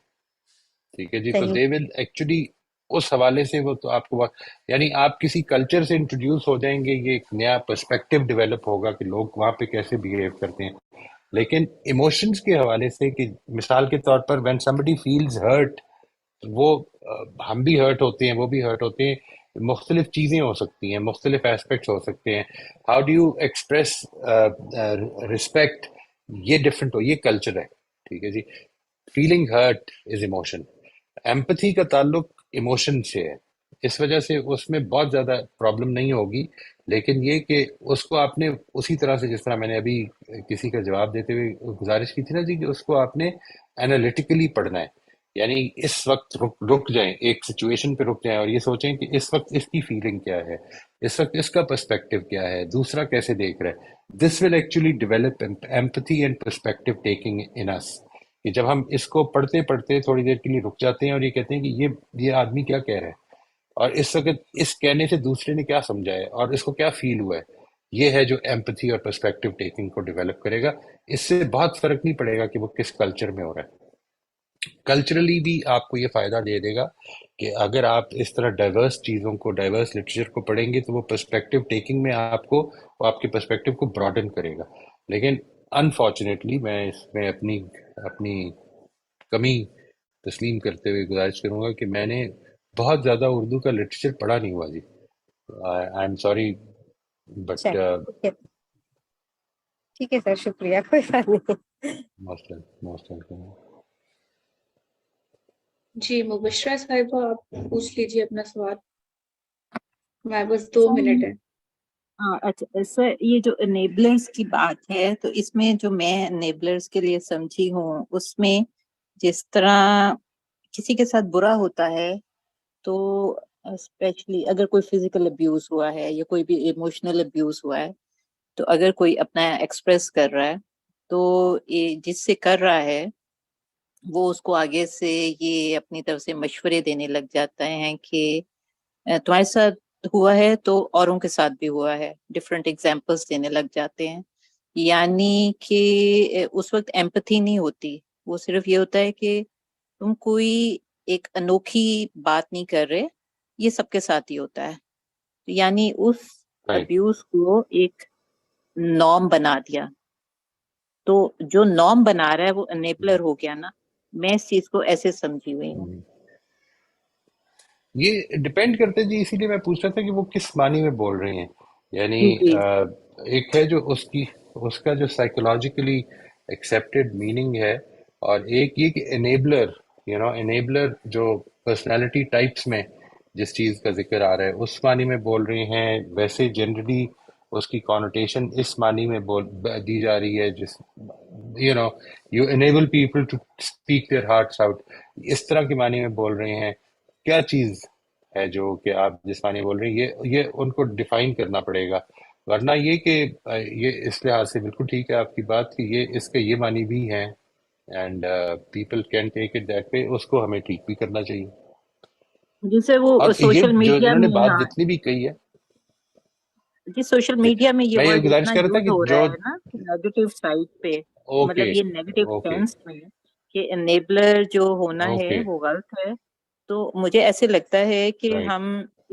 ٹھیک ہے جی، تو صحیح. دے ول ایکچولی اس حوالے سے وہ تو آپ کو یعنی آپ کسی کلچر سے انٹروڈیوس ہو جائیں گے، یہ ایک نیا پرسپیکٹو ڈیولپ ہوگا کہ لوگ وہاں پہ کیسے بہیو کرتے ہیں. لیکن ایموشنز کے حوالے سے کہ مثال کے طور پر وین somebody feels hurt، وہ ہم بھی ہرٹ ہوتے ہیں، وہ بھی ہرٹ ہوتے ہیں. مختلف چیزیں ہو سکتی ہیں، مختلف ایسپیکٹس ہو سکتے ہیں. How do you express respect, یہ ڈفرینٹ ہو، یہ کلچر ہے. ٹھیک ہے جی. فیلنگ ہرٹ از ایموشن. ایمپتھی کا تعلق ایموشن سے ہے، اس وجہ سے اس میں بہت زیادہ پرابلم نہیں ہوگی. لیکن یہ کہ اس کو آپ نے اسی طرح سے، جس طرح میں نے ابھی کسی کا جواب دیتے ہوئے گزارش کی تھی نا جی، کہ اس کو آپ نے انالیٹیکلی پڑھنا ہے. یعنی اس وقت رک جائیں، ایک سچویشن پہ رک جائیں اور یہ سوچیں کہ اس وقت اس کی فیلنگ کیا ہے، اس وقت اس کا پرسپیکٹو کیا ہے، دوسرا کیسے دیکھ رہا ہے. This will actually develop empathy and perspective taking in us. کہ جب ہم اس کو پڑھتے پڑھتے تھوڑی دیر کے لیے رک جاتے ہیں اور یہ کہتے ہیں کہ یہ آدمی کیا کہہ رہا ہے، اور اس وقت اس کہنے سے دوسرے نے کیا سمجھا ہے اور اس کو کیا فیل ہوا ہے، یہ ہے جو ایمپتھی اور پرسپیکٹو ٹیکنگ کو ڈیولپ کرے گا. اس سے بہت فرق نہیں پڑے گا کہ وہ کس کلچر میں ہو رہا ہے. کلچرلی بھی آپ کو یہ فائدہ دے دے گا کہ اگر آپ اس طرح ڈائیورس چیزوں کو، ڈائیورس لٹریچر کو پڑھیں گے تو وہ پرسپیکٹو ٹیکنگ میں آپ کو، آپ کے پرسپیکٹو کو براڈن کرے گا. لیکن انفارچونیٹلی میں اس میں اپنی کمی تسلیم کرتے ہوئے گزارش کروں گا کہ میں نے بہت زیادہ اردو کا لٹریچر پڑھا نہیں ہوا جی. آئی ایم سوری بٹ چلیے ٹھیک ہے سر، شکریہ، کوئی بات نہیں. Most welcome. جی مبشرہ صاحبہ آپ پوچھ لیجیے اپنا سوال، ہمارے پاس 2 سر منٹ ہے. اچھا سر، یہ جو انیبلرز کی بات ہے تو اس میں جو میں انیبلرز کے لیے سمجھی ہوں، اس میں جس طرح کسی کے ساتھ برا ہوتا ہے تو اسپیشلی اگر کوئی فزیکل ابیوز ہوا ہے یا کوئی بھی ایموشنل ابیوز ہوا ہے، تو اگر کوئی اپنا ایکسپریس کر رہا ہے تو یہ جس سے کر رہا ہے وہ اس کو آگے سے یہ اپنی طرف سے مشورے دینے لگ جاتا ہے کہ تمہارے ساتھ ہوا ہے تو اوروں کے ساتھ بھی ہوا ہے، ڈفرینٹ ایگزامپلس دینے لگ جاتے ہیں. یعنی کہ اس وقت ایمپتھی نہیں ہوتی، وہ صرف یہ ہوتا ہے کہ تم کوئی ایک انوکھی بات نہیں کر رہے، یہ سب کے ساتھ ہی ہوتا ہے. یعنی اس رائٹ. ابیوز کو ایک نارم بنا دیا، تو جو نارم بنا رہا ہے وہ انیبلر ہو گیا نا. میں اس چیز کو ایسے سمجھی ہوئی ہوں. یہ ڈپینڈ کرتے جی، اسی لیے میں پوچھ رہا تھا کہ وہ کس معنی میں بول رہے ہیں. یعنی جی ایک ہے جو اس کا جو سائیکولوجیکلی ایکسیپٹیڈ میننگ ہے، اور ایک یہ کہ انیبلر جو پرسنالٹی ٹائپس میں جس چیز کا ذکر آ رہا ہے اس معنی میں بول رہے ہیں. ویسے جنرلی اس کی کانوٹیشن اس معنی میں دی جا رہی ہے، جس you enable people to speak their hearts out, اس طرح کے معنی میں بول رہے ہیں. کیا چیز ہے جو کہ آپ جس معنی بول رہے ہیں، یہ ان کو ڈیفائن کرنا پڑے گا. ورنہ یہ کہ یہ اس لحاظ سے بالکل ٹھیک ہے آپ کی بات کہ یہ اس کے یہ معنی بھی ہیں، and people can take it that way, اس کو ہمیں ٹھیک بھی کرنا چاہیے. جیسے وہ اور یہ سوشل جو میڈیا انہوں نے میں، بات ہاں جتنی بھی کہی ہے، جی سوشل میڈیا میں یہ میں ورڈ گزارش اتنا کر رہا تھا یوز کہ ہو جو رہا ہے نا کہ نیگیٹو سائڈ پہ، اوکے مطلب یہ نیگیٹو اوکے سینس میں کہ انیبلر جو ہونا ہے اوکے وہ غلط ہے. تو مجھے ایسے لگتا ہے کہ رائٹ. ہم